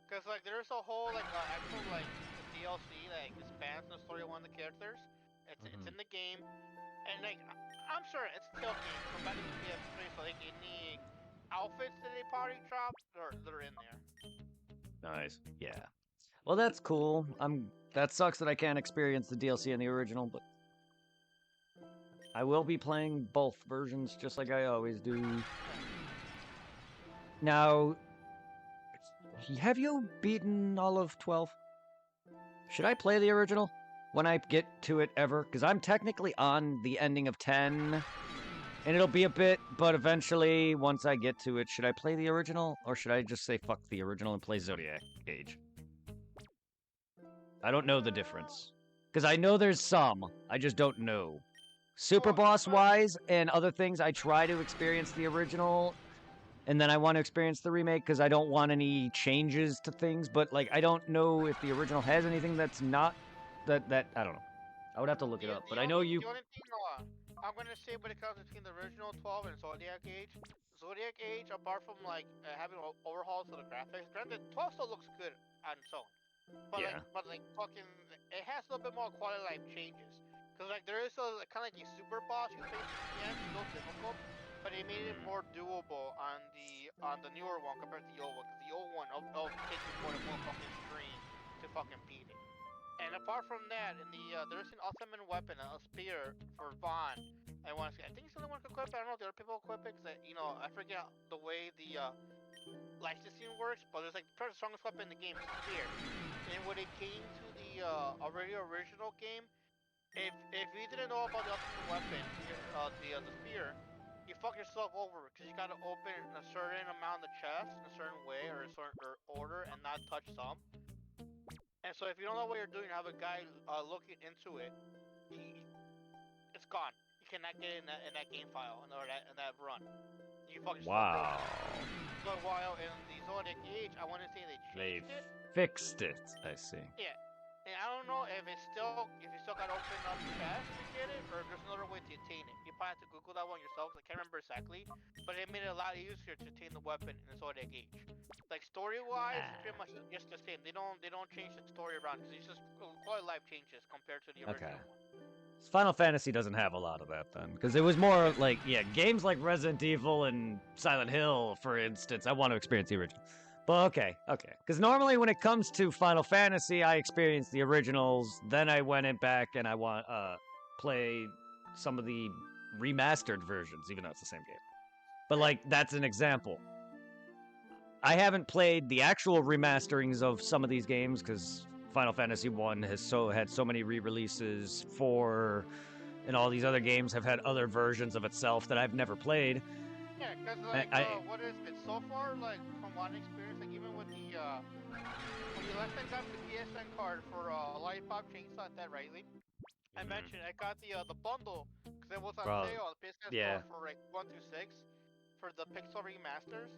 Cause like there's a whole like actual like DLC like expands the story of one of the characters. It's in the game, and like I'm sure it's still game. So back in the PS3, so like any outfits that they probably dropped, they're in there. Nice. Yeah. Well, that's cool. That sucks that I can't experience the DLC in the original, but I will be playing both versions just like I always do. Now, have you beaten all of 12? Should I play the original when I get to it ever? Because I'm technically on the ending of 10, and it'll be a bit, but eventually, once I get to it, should I play the original, or should I just say fuck the original and play Zodiac Age? I don't know the difference. Because I know there's some, I just don't know. Super boss-wise and other things, I try to experience the original, and then I want to experience the remake because I don't want any changes to things, but like I don't know if the original has anything that's not that I don't know. I would have to look it up, but I know you. The only thing I'm gonna say when it comes between the original 12 and Zodiac Age, apart from like having overhauls to the graphics, granted 12 still looks good on its own, but like fucking, it has a little bit more quality of life changes. Cause like there is a kind of like a super boss you face at the end, still difficult. But they made it more doable on the newer one compared to the old one. Cause the old one, it'll take you more than one fucking stream to fucking beat it. And apart from that, in there's an ultimate weapon, a spear for Vaughn. I think he's the only one who can equip it. I don't know if the other people equip it, cause I forget the way the licensing works. But there's like the strongest weapon in the game is a spear. And when it came to the original game, if you didn't know about the ultimate weapon, the spear, you fuck yourself over because you gotta open a certain amount of the chest in a certain way or a certain order and not touch some. And so if you don't know what you're doing, have a guy looking into it, it's gone. You cannot get in that game file in that run. You fuck yourself over. But while in the Zodiac Age, I want to say they changed it. Fixed it. I see. Yeah. And I don't know if you still gotta open up chest to get it, or if there's another way to attain it. You probably have to Google that one yourself. 'Cause I can't remember exactly, but it made it a lot easier to attain the weapon in the Zodiac Age. Like story-wise, it's pretty much just the same. They don't change the story around because it's just quite life changes compared to the original one. Final Fantasy doesn't have a lot of that then, because it was more like, games like Resident Evil and Silent Hill, for instance. I want to experience the original. But okay. Because normally when it comes to Final Fantasy, I experience the originals, then I went back and I want play some of the remastered versions, even though it's the same game. But like, that's an example. I haven't played the actual remasterings of some of these games because Final Fantasy 1 has had so many re-releases. 4 and all these other games have had other versions of itself that I've never played. Yeah, because what is it? So far, like from one experience, like even with the when you last time got the PSN card for Lollipop Chainsaw that Riley, I mentioned I got the bundle because it was on sale on the PSN store for like 1 through 6 for the Pixel remasters,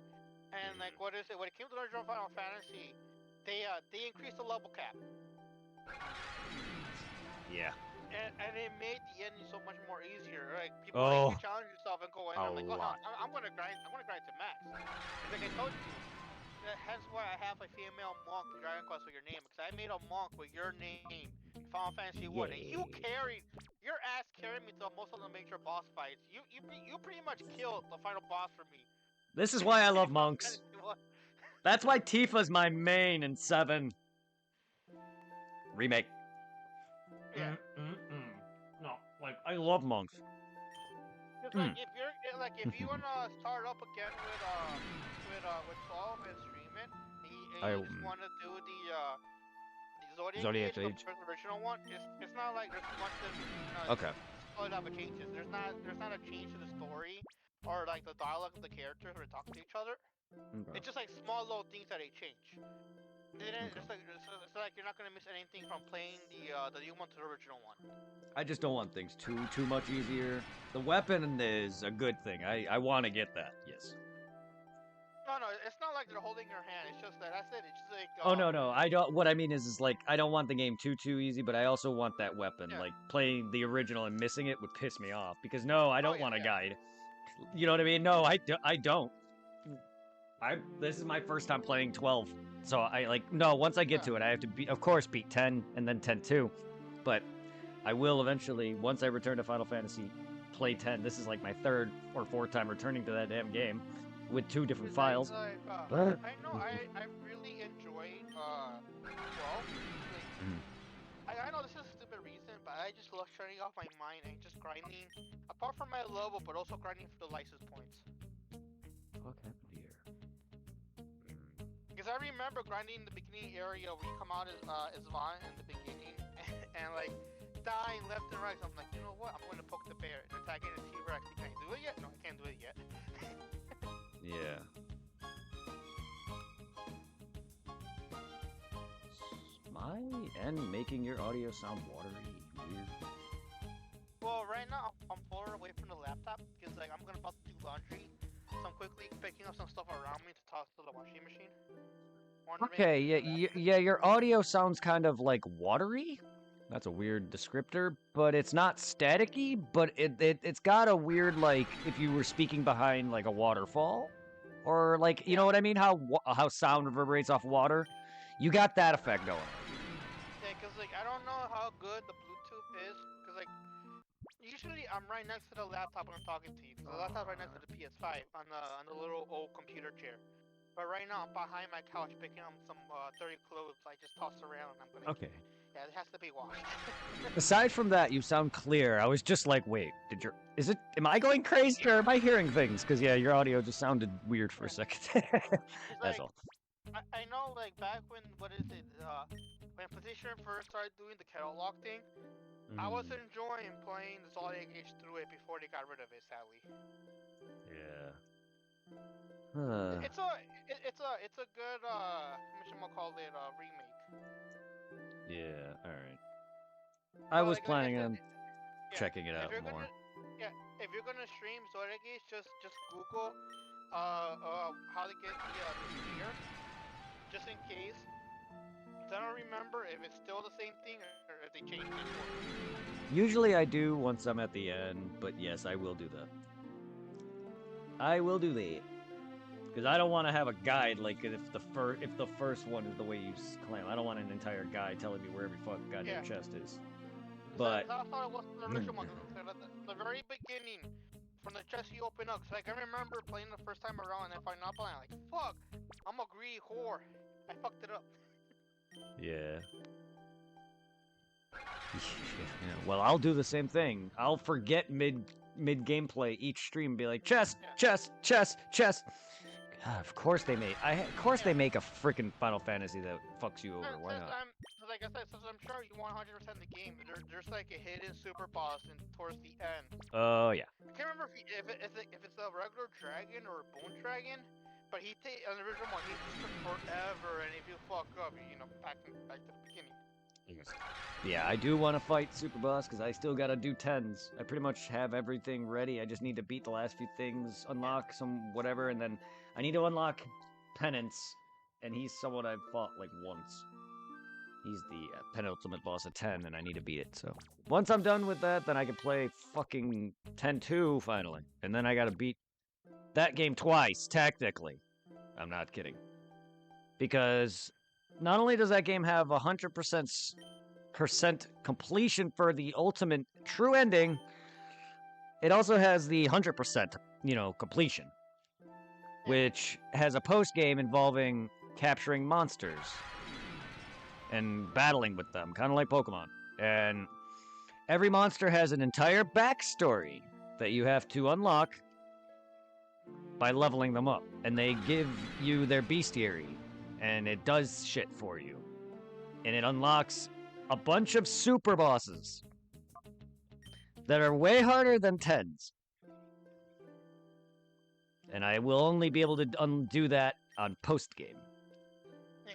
and like what is it? When it came to the original Final Fantasy, they increased the level cap. Yeah. And it made the ending so much more easier. Like people like you challenge yourself and go in. I'm like, I'm gonna grind to max. It's like I told you. Hence why I have a female monk in Dragon Quest with your name, because I made a monk with your name, Final Fantasy 1, and your ass carried me to most of the major boss fights. You pretty much killed the final boss for me. This is why I love monks. That's why Tifa's my main in 7 remake. Yeah. No, like I love monks. Just like if you wanna start up again with 12 and stream it, and you just wanna do the Zodiac Age, the original one, it's not like there's much that changes. There's not a change to the story or like the dialogue of the characters who are talking to each other. Okay. It's just like small little things that they change. It's like you're not gonna miss anything from playing the new one to the original one. I just don't want things too much easier. The weapon is a good thing. I want to get that. Yes. No, it's not like they're holding your hand. It's just that's it. It's just like. Oh no! I don't. What I mean is like I don't want the game too easy, but I also want that weapon. Yeah. Like playing the original and missing it would piss me off because I don't want a guide. You know what I mean? No, I don't. This is my first time playing 12, so once I get to it, I have to beat 10 and then 10-2, but I will eventually, once I return to Final Fantasy, play 10. This is like my 3rd or 4th time returning to that damn game with 2 different files. I know I really enjoyed 12. I know this is a stupid reason, but I just love shutting off my mind and just grinding, apart from my level, but also grinding for the license points. What happened here? Because I remember grinding in the beginning area where you come out as Vaughn in the beginning, and like dying left and right. So I'm like, you know what? I'm going to poke the bear and attacking the T-Rex. Can I do it yet? No, I can't do it yet. Yeah. My end making your audio sound watery. Weird. Well, right now I'm far away from the laptop because like I'm about to do laundry. So I'm quickly picking up some stuff around me to toss to the washing machine. Okay, yeah, your audio sounds kind of like watery. That's a weird descriptor, but it's not staticky, but it's got a weird, like, if you were speaking behind, like, a waterfall. Or, like, you know what I mean? How sound reverberates off water? You got that effect going on. Yeah, because, like, I don't know how good the Bluetooth is, because, like, usually I'm right next to the laptop when I'm talking to you. The laptop's right next to the PS5 on the little old computer chair. But right now I'm behind my couch picking up some dirty clothes I just tossed around. And I'm gonna. Okay. Yeah, it has to be washed. Aside from that, you sound clear. I was just like, wait, am I going crazy or am I hearing things? Because yeah, your audio just sounded weird for a second. That's all. I know, like back when when PlayStation first started doing the catalog thing. I was enjoying playing the Zodiac Age through it before they got rid of it, sadly. Yeah. It's a good remake. Yeah, all right. I was planning on checking it out more. If you're gonna stream Zodiac Age, just Google how to get the spear, just in case. I don't remember if it's still the same thing or if they changed it. Usually I do once I'm at the end, but yes, I will do that. I will do that. Because I don't want to have a guide like if the first one is the way you claim. I don't want an entire guide telling me where every fucking goddamn chest is. But I thought it was the original one. The very beginning, from the chest you open up. 'Cause, like I remember playing the first time around and I find out, and I'm like, fuck, I'm a greedy whore. I fucked it up. yeah. Yeah, well, I'll do the same thing. I'll forget mid gameplay each stream and be like, chest, chest, chest, chest. God, of course they make. They make a freaking Final Fantasy that fucks you over. Why not? Like I said, since I'm sure you 100% the game, there's like a hidden super boss towards the end. Oh yeah. I can't remember if it's a regular dragon or a bone dragon, but on the original one he just took forever, and if you fuck up, back to the beginning. Yeah, I do want to fight Super Boss because I still gotta do 10s. I pretty much have everything ready. I just need to beat the last few things, unlock some whatever, and then I need to unlock Penance, and he's someone I've fought like once. He's the penultimate boss of 10, and I need to beat it. So once I'm done with that, then I can play fucking 10-2 finally, and then I gotta beat that game twice, technically. I'm not kidding. Because not only does that game have 100% completion for the ultimate true ending, it also has the 100%, completion, which has a post game involving capturing monsters and battling with them, kind of like Pokemon. And every monster has an entire backstory that you have to unlock by leveling them up, and they give you their bestiary, and it does shit for you, and it unlocks a bunch of super bosses that are way harder than 10s, and I will only be able to undo that on post game.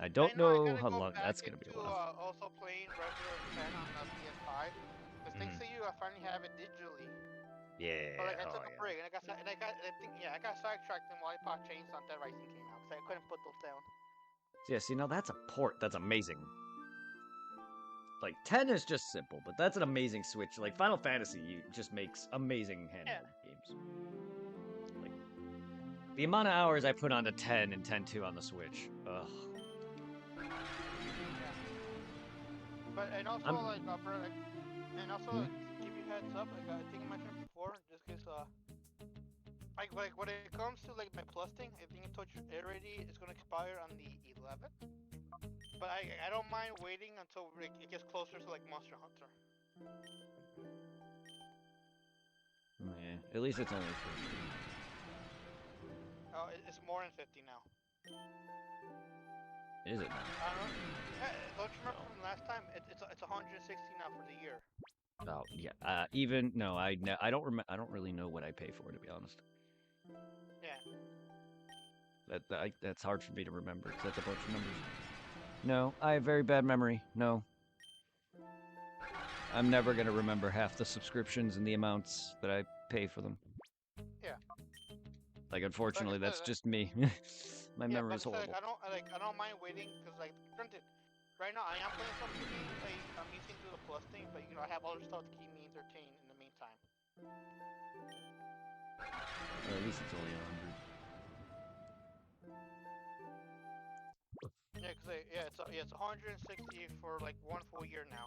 I don't know how long that's gonna be. Also playing regular 10 on the PS5. Because thanks to you, I finally have it digitally. Yeah. But I took a break, and I got sidetracked and Lollipop Chains on Dead Rising came out, because I couldn't put those down. Yeah, see, now that's a port. That's amazing. Like, 10 is just simple, but that's an amazing switch. Like, Final Fantasy just makes amazing handheld games. Like, the amount of hours I put onto 10 and 10-2 on the Switch. Ugh. Yeah. But, and also, give you heads up, I think I mentioned before, just because, like when it comes to like my plus thing, I think I told you already, it's gonna expire on the 11th. But I don't mind waiting until it gets closer to like Monster Hunter. Yeah, at least it's only 50. Oh, it's more than 50 now. Is it? Don't you remember from last time? It's 160 now for the year. Oh yeah. I don't really know what I pay for, to be honest. Yeah. That's hard for me to remember because that's a bunch of numbers. No, I have very bad memory. No. I'm never gonna remember half the subscriptions and the amounts that I pay for them. Yeah. Like, unfortunately, that's just me. My memory is horrible. I don't mind waiting because, like, granted, right now I am playing something. I'm using to the plus thing, but I have other stuff to keep me entertained in the meantime. Well, at least it's only 100. Yeah, cause it's 160 for like one full year now.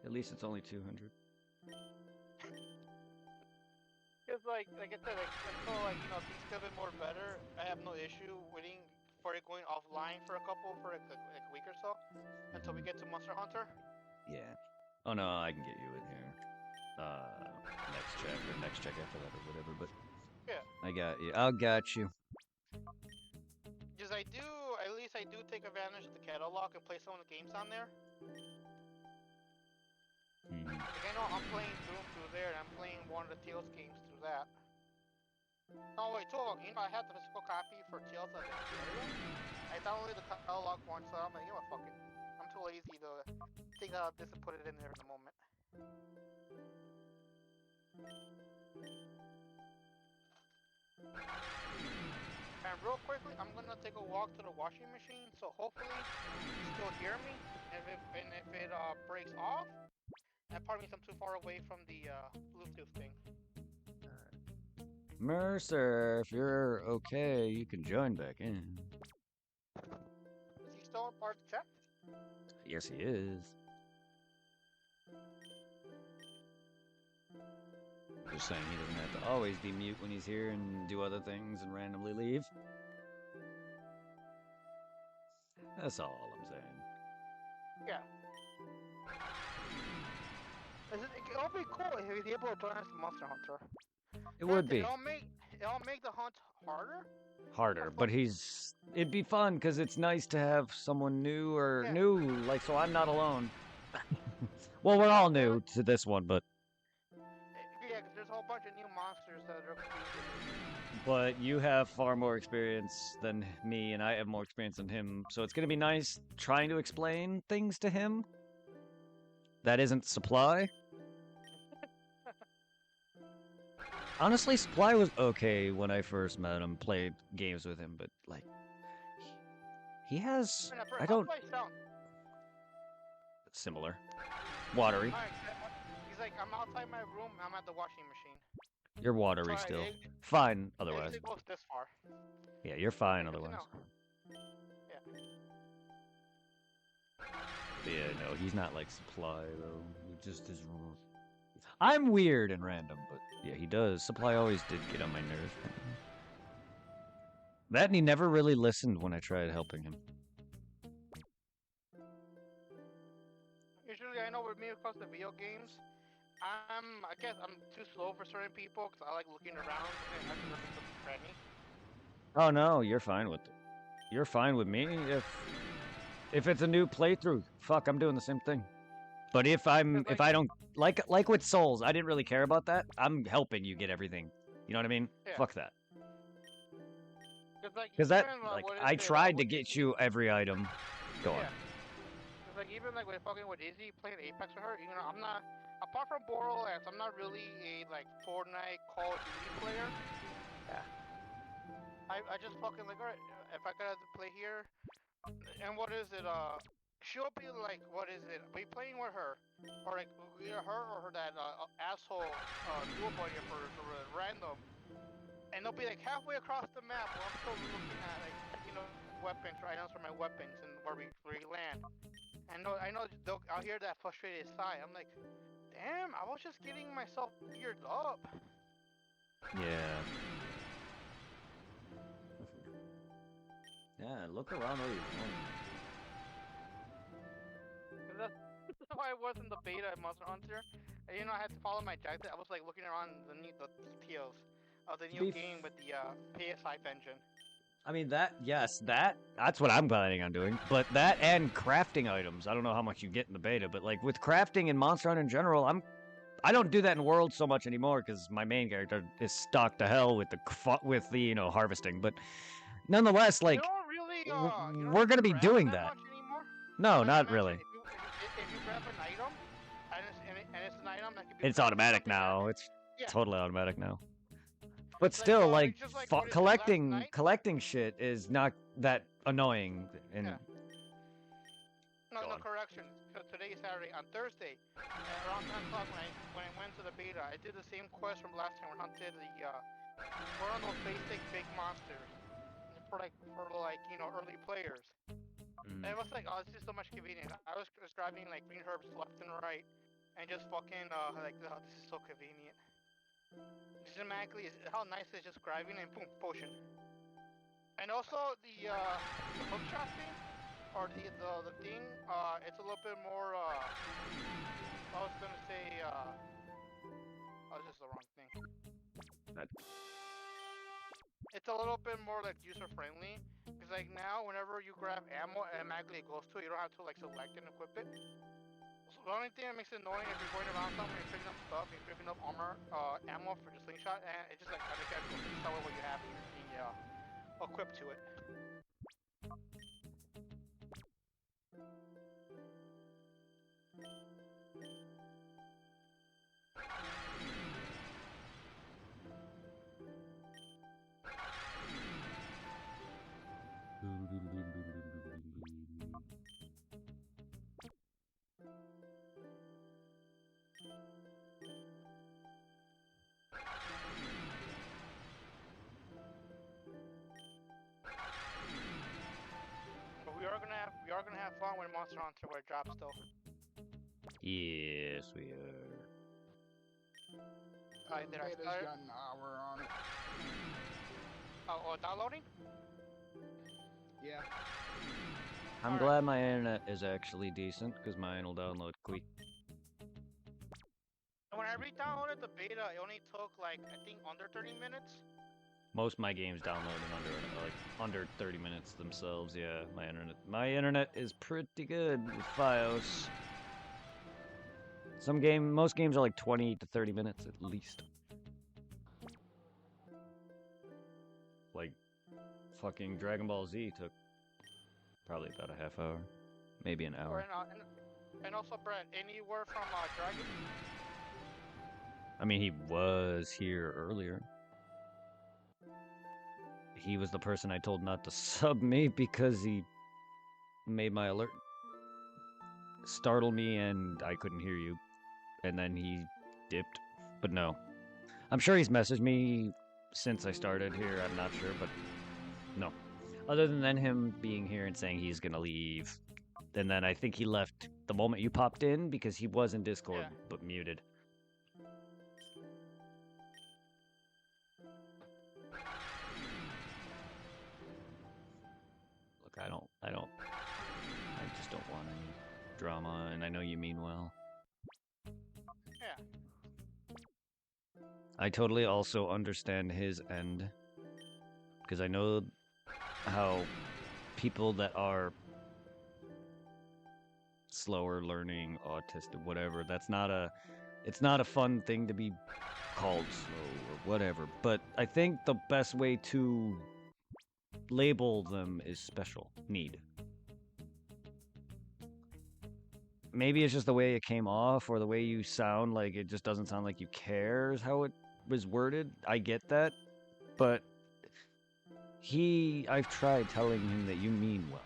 At least it's only 200. Cause like I said, until things get a bit more better, I have no issue waiting for it going offline for a week or so until we get to Monster Hunter. Yeah. Oh no, I can get you in here. Next check after that or whatever. But yeah, I got you. I got you. Because I do take advantage of the catalog and play some of the games on there. Mm-hmm. Like I know I'm playing Doom through there, and I'm playing one of the Tales games through that. Oh wait, I had the physical copy for Tales of Area. I downloaded the catalog once, so I'm like, fuck it. I'm too lazy to take out this and put it in there in the moment. real quickly, I'm gonna take a walk to the washing machine, so hopefully you still hear me. If it breaks off, that probably means I'm too far away from the Bluetooth thing. Mercer, if you're okay, you can join back in. Is he still part of the chat? Yes, he is. Just saying he doesn't have to always be mute when he's here and do other things and randomly leave. That's all I'm saying. Yeah. It'll be cool if he's able to join us in Monster Hunter. It would be It'll make the hunt harder. harder, but it'd be fun because it's nice to have someone new or Yeah. new, like, so I'm not alone. Well, we're all new to this one, but Yeah, because there's a whole bunch of new monsters that are you have far more experience than me, and I have more experience than him, so it's gonna be nice trying to explain things to him. That isn't Supply. Honestly, Supply was okay when I first met him, played games with him, but like, he has, I don't, similar, watery. Alright, he's like, I'm outside my room, I'm at the washing machine. You're watery Alright, still. Fine otherwise. It goes this far. Yeah, you're fine Good to otherwise. know. Yeah. But yeah, no, he's not like Supply though. He just is. I'm weird and random, but yeah, he does. Supply always did get on my nerves. That and he never really listened when I tried helping him. Usually, I know with me, when it comes to video games, I guess I'm too slow for certain people because I like looking around and having something friendly. Oh no, you're fine with it. You're fine with me if it's a new playthrough. Fuck, I'm doing the same thing. But if I don't like with Souls, I didn't really care about that. I'm helping you get everything. You know what I mean? Yeah. Fuck that. Because that I tried to get you every item. Go on. Yeah. Because like even like with fucking with Izzy playing Apex with her, you know, I'm not apart from Borderlands, I'm not really a like Fortnite Call of Duty player. Yeah. I just fucking like alright, if I gotta play here, and what is it? She'll be like, what is it? Be playing with her, or like either her or that asshole dual buddy for random, and they'll be like halfway across the map where I'm still looking at like weapons or items for my weapons and where we land. And I know I'll hear that frustrated sigh. I'm like, damn, I was just getting myself geared up. Yeah. Yeah, look around all you want. That's why I was in the beta of Monster Hunter. And, you know, I had to follow my objective. I was like looking around the details of the new game with the PS5 engine. I mean that's what I'm planning on doing. But that and crafting items. I don't know how much you get in the beta, but like with crafting and Monster Hunter in general, I don't do that in Worlds so much anymore because my main character is stocked to hell with the harvesting. But nonetheless, like we're gonna be doing that. No, not really. If you grab an item, and it's an item that can be... It's automatic now. It's totally automatic now. But Like, still, collecting shit is not that annoying. And No, correction. So today is Saturday. On Thursday, around 10 o'clock when I went to the beta, I did the same quest from last time. We hunted one of those basic big monsters for early players. And it was like, oh, it's just so much convenient. I was just grabbing like green herbs left and right, and just fucking like, oh, this is so convenient. Cinematically, how nice is just grabbing and boom, potion. And also the hookshot thing, or the thing, it's a little bit more. I was gonna say, oh, this is the wrong thing. It's a little bit more like user friendly. Because like now, whenever you grab ammo, it automatically goes to it. You don't have to like select and equip it. So the only thing that makes it annoying if you're going around somewhere, you're picking up stuff, you're picking up armor, ammo for the slingshot, and it's just like I think that's just tell what you have and equipped to it. fun when Monster Hunter were dropped still. Yes, we are. Alright, did I Beta's start? got an hour on it. Oh, downloading? Yeah. I'm Alright. glad my internet is actually decent, because mine will download quick. When I re-downloaded the beta, it only took like I think under 30 minutes. Most of my games download in under 30 minutes themselves. Yeah, my internet is pretty good with FiOS. Most games are like 20 to 30 minutes at least. Like fucking Dragon Ball Z took probably about a half hour, maybe an hour. And also, Brett, any word from Dragon? I mean, he was here earlier. He was the person I told not to sub me because he made my alert startle me and I couldn't hear you. And then he dipped. But no. I'm sure he's messaged me since I started here. I'm not sure, but no. Other than him being here and saying he's gonna leave. And then I think he left the moment you popped in because he was in Discord but muted. Look, I just don't want any drama, and I know you mean well. Yeah. I totally also understand his end, because I know how people that are slower learning, autistic, whatever, it's not a fun thing to be called slow or whatever, but I think the best way to label them is special need. Maybe it's just the way it came off or the way you sound, like it just doesn't sound like you care is how it was worded. I get that, but I've tried telling him that you mean well.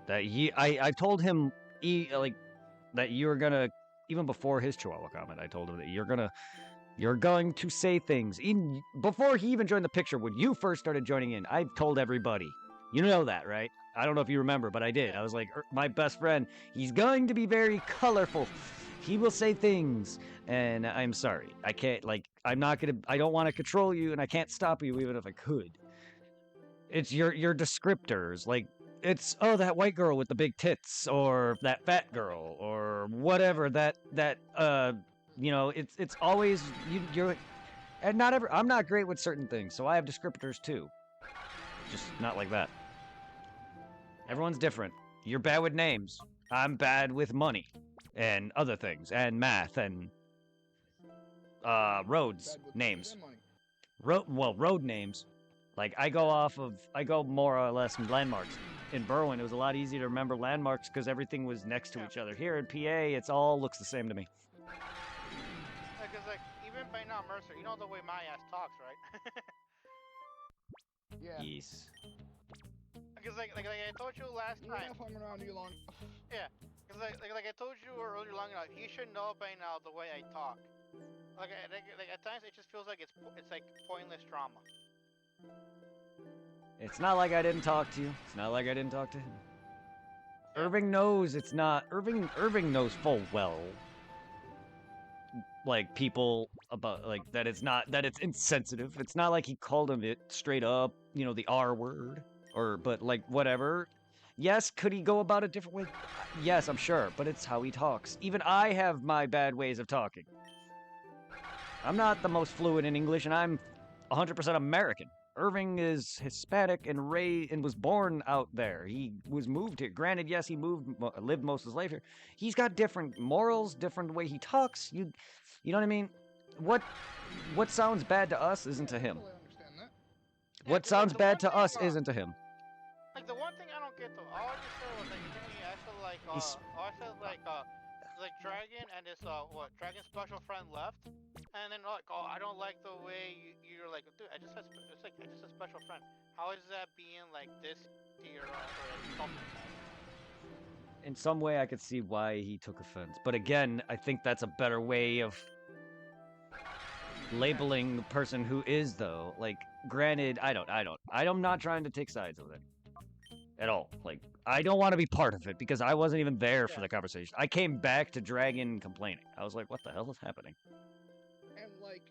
That I've told him that you're gonna, even before his Chihuahua comment, I told him that you're going to say things. Even before he even joined the picture, when you first started joining in, I've told everybody. You know that, right? I don't know if you remember, but I did. I was like, my best friend, he's going to be very colorful. He will say things, and I'm sorry. I can't, I don't want to control you, and I can't stop you even if I could. It's your descriptors, like, it's, oh, that white girl with the big tits, or that fat girl, or whatever, it's always, you're, and I'm not great with certain things, so I have descriptors too. Just not like that. Everyone's different. You're bad with names. I'm bad with money, and other things, and math, and, roads, names. Road names. Like, I go more or less landmarks. In Berwyn, it was a lot easier to remember landmarks because everything was next to each other. Here in PA, it's all looks the same to me. Because, even by now, Mercer, you know the way my ass talks, right? Yeah. Yes. Because, like I told you last time. If I'm around you long. Yeah. Because, like I told you earlier long enough, he should know by now the way I talk. Like at times, it just feels like it's like pointless drama. It's not like I didn't talk to you. It's not like I didn't talk to him. Irving knows it's not. Irving knows full well. Like, people about, like, that it's insensitive. It's not like he called him it straight up, the R word. But, like, whatever. Yes, could he go about it a different way? Yes, I'm sure. But it's how he talks. Even I have my bad ways of talking. I'm not the most fluent in English, and I'm 100% American. Irving is Hispanic and was born out there. He was moved here. Granted, yes, he lived most of his life here. He's got different morals, different way he talks. You know what I mean? What sounds bad to us isn't to him. I totally understand that. What sounds bad to us isn't to him. Like, the one thing I don't get though, all I just said was like, I think when you actually like Dragon and his Dragon special friend left, and then like, oh, I don't like the way you're like, dude, I just a special friend. How is that being like this to your insulting? In some way, I could see why he took offense, but again, I think that's a better way of labeling the person who is, though. Like, granted, I'm not trying to take sides with it. at all. Like, I don't want to be part of it because I wasn't even there for the conversation. I came back to Dragon complaining. I was like, what the hell is happening? And like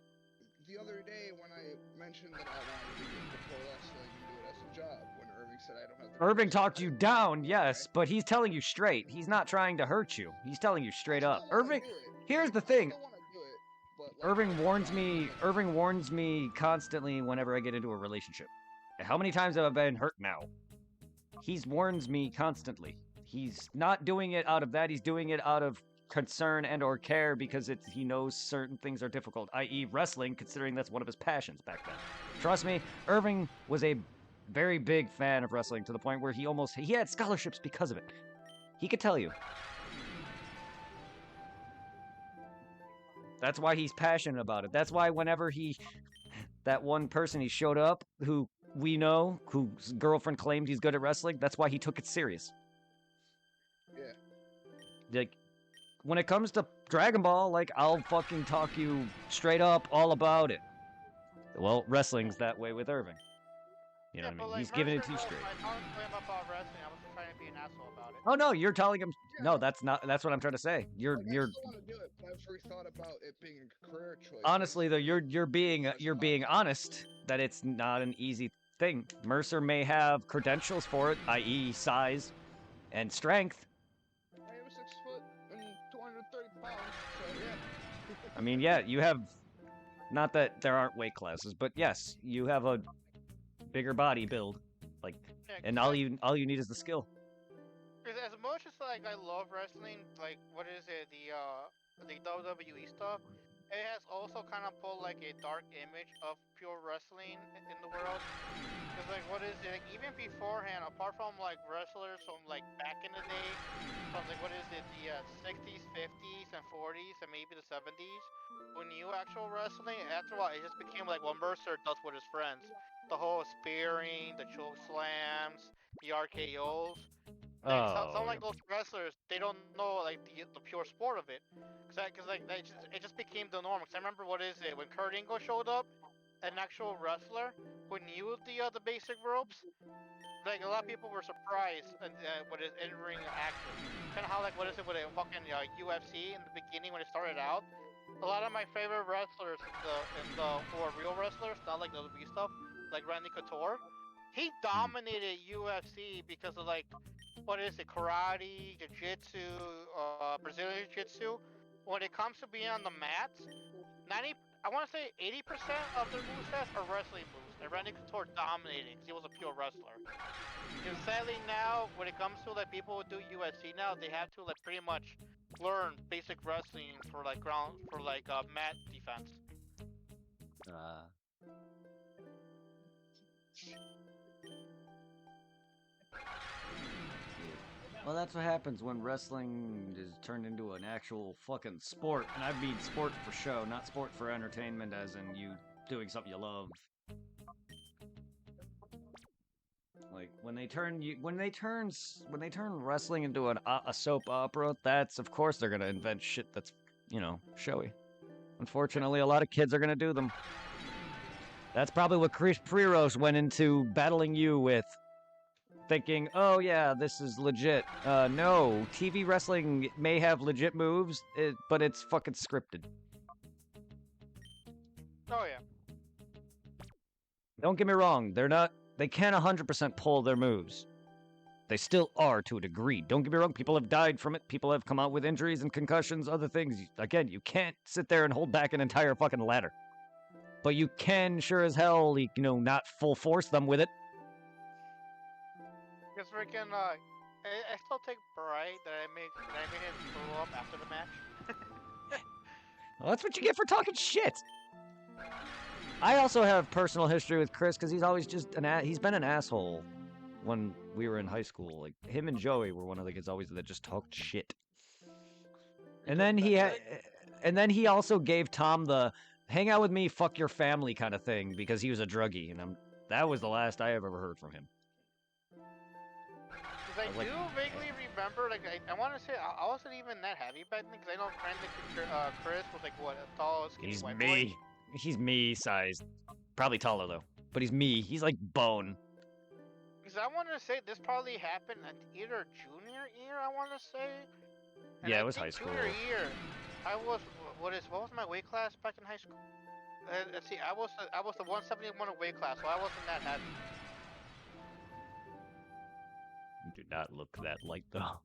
the other day when I mentioned that I wanted to get into pro wrestling and do it as a job, when Irving said I don't have the Irving resources, talked you I- down, yes, but he's telling you straight. He's not trying to hurt you. He's telling you straight I up. still wanna Irving, do it. here's the I thing. still wanna do it, but like, Irving as a warns job, me. like, Irving warns me constantly whenever I get into a relationship. How many times have I been hurt now? He warns me constantly. He's not doing it out of that. He's doing it out of concern and or care because he knows certain things are difficult, i.e. wrestling, considering that's one of his passions back then. Trust me, Irving was a very big fan of wrestling to the point where he had scholarships because of it. He could tell you. That's why he's passionate about it. That's why whenever that one person he showed up who we know, whose girlfriend claimed he's good at wrestling, that's why he took it serious. Yeah. Like, when it comes to Dragon Ball, like, I'll fucking talk you straight up all about it. Well, wrestling's that way with Irving. You know what I mean? But, like, He's giving it to you Mercer straight. knows I talked to him about wrestling. I wasn't trying to be an asshole about it. Oh no, you're telling him. Yeah. No, that's what I'm trying to say. You're Like, I still wanna do it, but I've rethought about it being a career choice. honestly though, you're being honest that it's not an easy thing. Mercer may have credentials for it, i.e. size and strength. I am 6 foot and 230 pounds, so yeah. I mean, yeah, you have, not that there aren't weight classes, but yes, you have a bigger body build, like, Yeah, and 'cause, all like, you need is the skill. Because as much as like I love wrestling, like what is it, the WWE stuff, it has also kind of pulled like a dark image of pure wrestling in the world. Because like what is it? Like, even beforehand, apart from like wrestlers from like back in the day, from like what is it, the 60s, 50s, and 40s, and maybe the 70s, when you actual wrestling, after a while, it just became like what Mercer does with his friends. The whole spearing, the choke slams, the RKOs. Like some like those wrestlers, they don't know like the pure sport of it, cause like it just became the norm. Cause I remember what is it when Kurt Angle showed up, an actual wrestler who knew the basic ropes. Like a lot of people were surprised with his in-ring action. Kind of how like what is it with a fucking UFC in the beginning when it started out. A lot of my favorite wrestlers who are real wrestlers, not like the WWE stuff, like Randy Couture. He dominated UFC because of like, what is it, karate, jiu-jitsu, Brazilian jiu-jitsu. When it comes to being on the mats, I want to say 80% of their movesets are wrestling moves, and Randy Couture dominated because he was a pure wrestler. And sadly now, when it comes to like people who do UFC now, they have to like pretty much learn basic wrestling for like mat defense. Well, that's what happens when wrestling is turned into an actual fucking sport. And I mean sport for show, not sport for entertainment, as in you doing something you love. Like when they turn wrestling into a soap opera, that's of course they're gonna invent shit that's, you know, showy. Unfortunately, a lot of kids are gonna do them. That's probably what Chris Priros went into battling you with. Thinking, oh yeah, this is legit. No, TV wrestling may have legit moves, but it's fucking scripted. Oh yeah. Don't get me wrong, they can't 100% pull their moves. They still are to a degree. Don't get me wrong, people have died from it, people have come out with injuries and concussions, other things. Again, you can't sit there and hold back an entire fucking ladder. But you can sure as hell, not full force them with it. Because freaking, I still take pride that I made him throw up after the match. Well, that's what you get for talking shit. I also have personal history with Chris because he's always just he's been an asshole when we were in high school. Like him and Joey were one of the kids always that just talked shit. And then he also gave Tom the hang out with me, fuck your family kind of thing because he was a druggie, and that was the last I have ever heard from him. I do vaguely remember, like, I want to say I wasn't even that heavy back then, because I know Chris was like, what, a tall, skinny He's white me. boy? He's me sized. Probably taller though. But he's me. He's like bone. Because I want to say this probably happened at either junior year, I want to say. And Yeah, I it was think high school. Junior year, I was what was my weight class back in high school? Let's see, I was the 171 weight class, so I wasn't that heavy. You do not look that light though.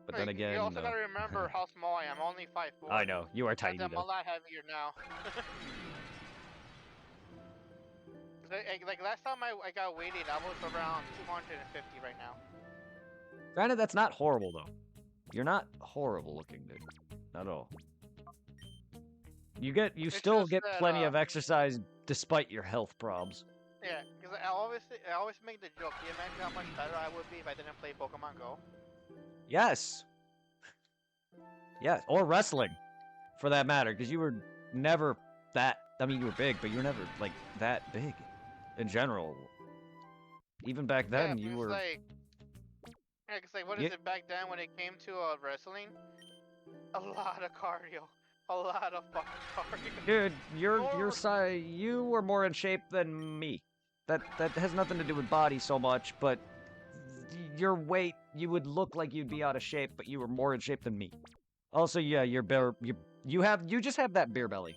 But then Like, you again, also gotta remember how small I am. Only 5'4". I know you are tiny I'm a though. lot heavier now. 'Cause like last time I got weighted, I was around 250 right now. Granted, that's not horrible though. You're not horrible looking, dude. Not at all. You It's still just get that, plenty of exercise despite your health problems. Yeah, because I always make the joke. Can you imagine how much better I would be if I didn't play Pokemon Go? Yes. Yes, or wrestling, for that matter, because you were never that. I mean, you were big, but you were never like that big, in general. Even back then, Yeah, you it's were. like, yeah, 'cause like, what is You, it back then when it came to wrestling? A lot of cardio, a lot of fucking cardio. dude, your More- size, you were more in shape than me. That has nothing to do with body so much, but your weight, you would look like you'd be out of shape, but you were more in shape than me. Also, yeah, you just have that beer belly.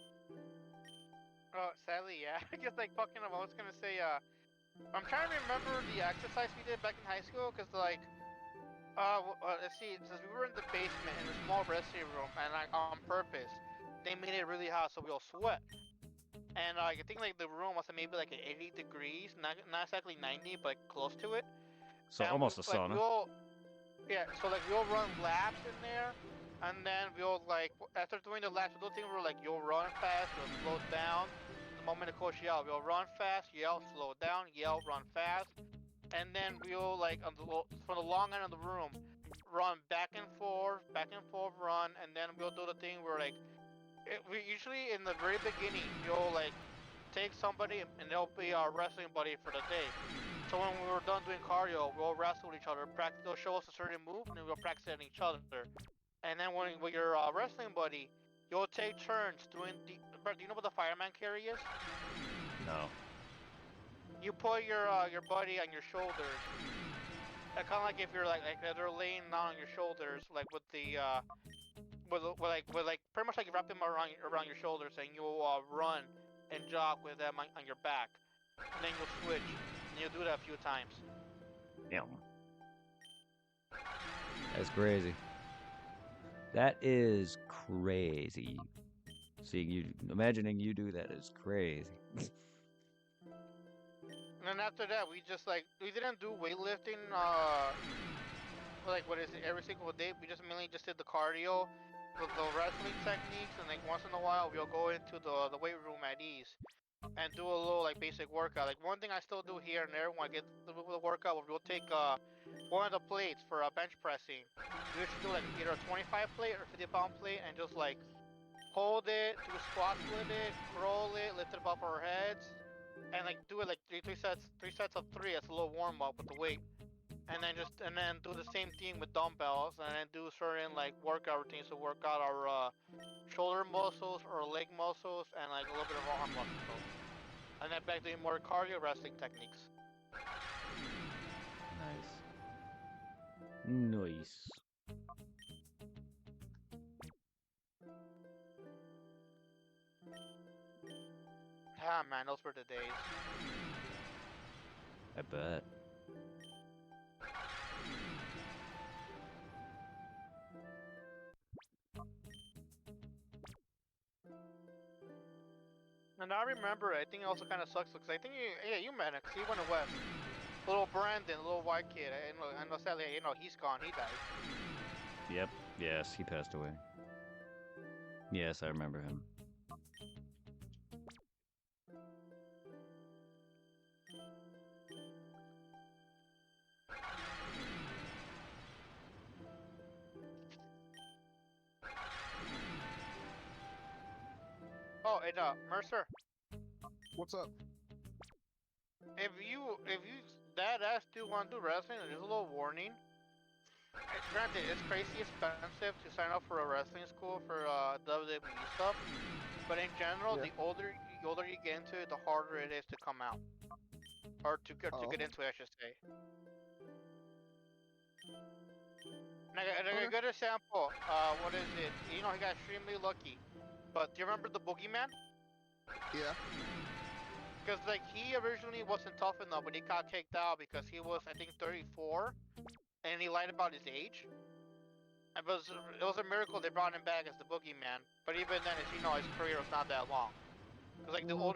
Oh, sadly, yeah. I guess like fucking. I was gonna say, I'm trying to remember the exercise we did back in high school, 'cause like, let's see, since we were in the basement in a small resting room, and like on purpose, they made it really hot so we all sweat. And I think like the room was maybe like at 80 degrees, not exactly 90, but close to it. So And almost a like sauna. we all, yeah, so like we all run laps in there, and then we all like after doing the laps, we'll do thing where like you'll run fast, you'll slow down. The moment the coach yell, we'll run fast, yell, slow down, yell, run fast, and then we'll like from the long end of the room, run back and forth, run, and then we'll do the thing where like we usually in the very beginning you'll like take somebody and they'll be our wrestling buddy for the day. So when we were done doing cardio, we'll wrestle with each other. Practice. They'll show us a certain move, and then we'll practice it on each other. And then when with your wrestling buddy, you'll take turns doing the. Bro, do you know what the fireman carry is? No. You put your buddy on your shoulders. Kind of like if you're like they're laying down on your shoulders, like with the with like pretty much like you wrap them around your shoulders, and you'll run and jog with them on your back, and then you'll switch, and you'll do that a few times. Damn. That's crazy. That is crazy. Seeing you, imagining you do that is crazy. And then after that, we just like we didn't do weightlifting. Like what is it? Every single day, we just mainly just did the cardio, the wrestling techniques, and like once in a while, we'll go into the weight room at ease and do a little like basic workout. Like one thing I still do here and there when I get the workout, we'll take one of the plates for bench pressing. We should do like either a 25 plate or 50-pound plate, and just like hold it, do squats with it, roll it, lift it above our heads, and like do it like three sets of three as a little warm up with the weight, and then do the same thing with dumbbells, and then do certain like workout routines to work out our shoulder muscles or leg muscles and like a little bit of arm muscles, and then back doing more cardio wrestling techniques. Nice. Ah man, those were the days. I bet. And I remember, I think it also kind of sucks because I think you met him 'cause he went to West. Little Brandon, little white kid. I know sadly, he's gone. He died. Yep. Yes, he passed away. Yes, I remember him. Oh, and Mercer, What's up? if you dad asked you want to do wrestling, there's a little warning. Granted, it's crazy expensive to sign up for a wrestling school for WWE stuff, but in general, Yeah. the older you get into it, the harder it is to come out. Or to get Oh. into it, I should say. And a good example, what is it? You know, he got extremely lucky. But do you remember the boogeyman? Yeah. Because, like, he originally wasn't tough enough, but he got kicked out because he was, I think, 34. And he lied about his age. It was a miracle they brought him back as the boogeyman. But even then, as you know, his career was not that long. Because, like, the older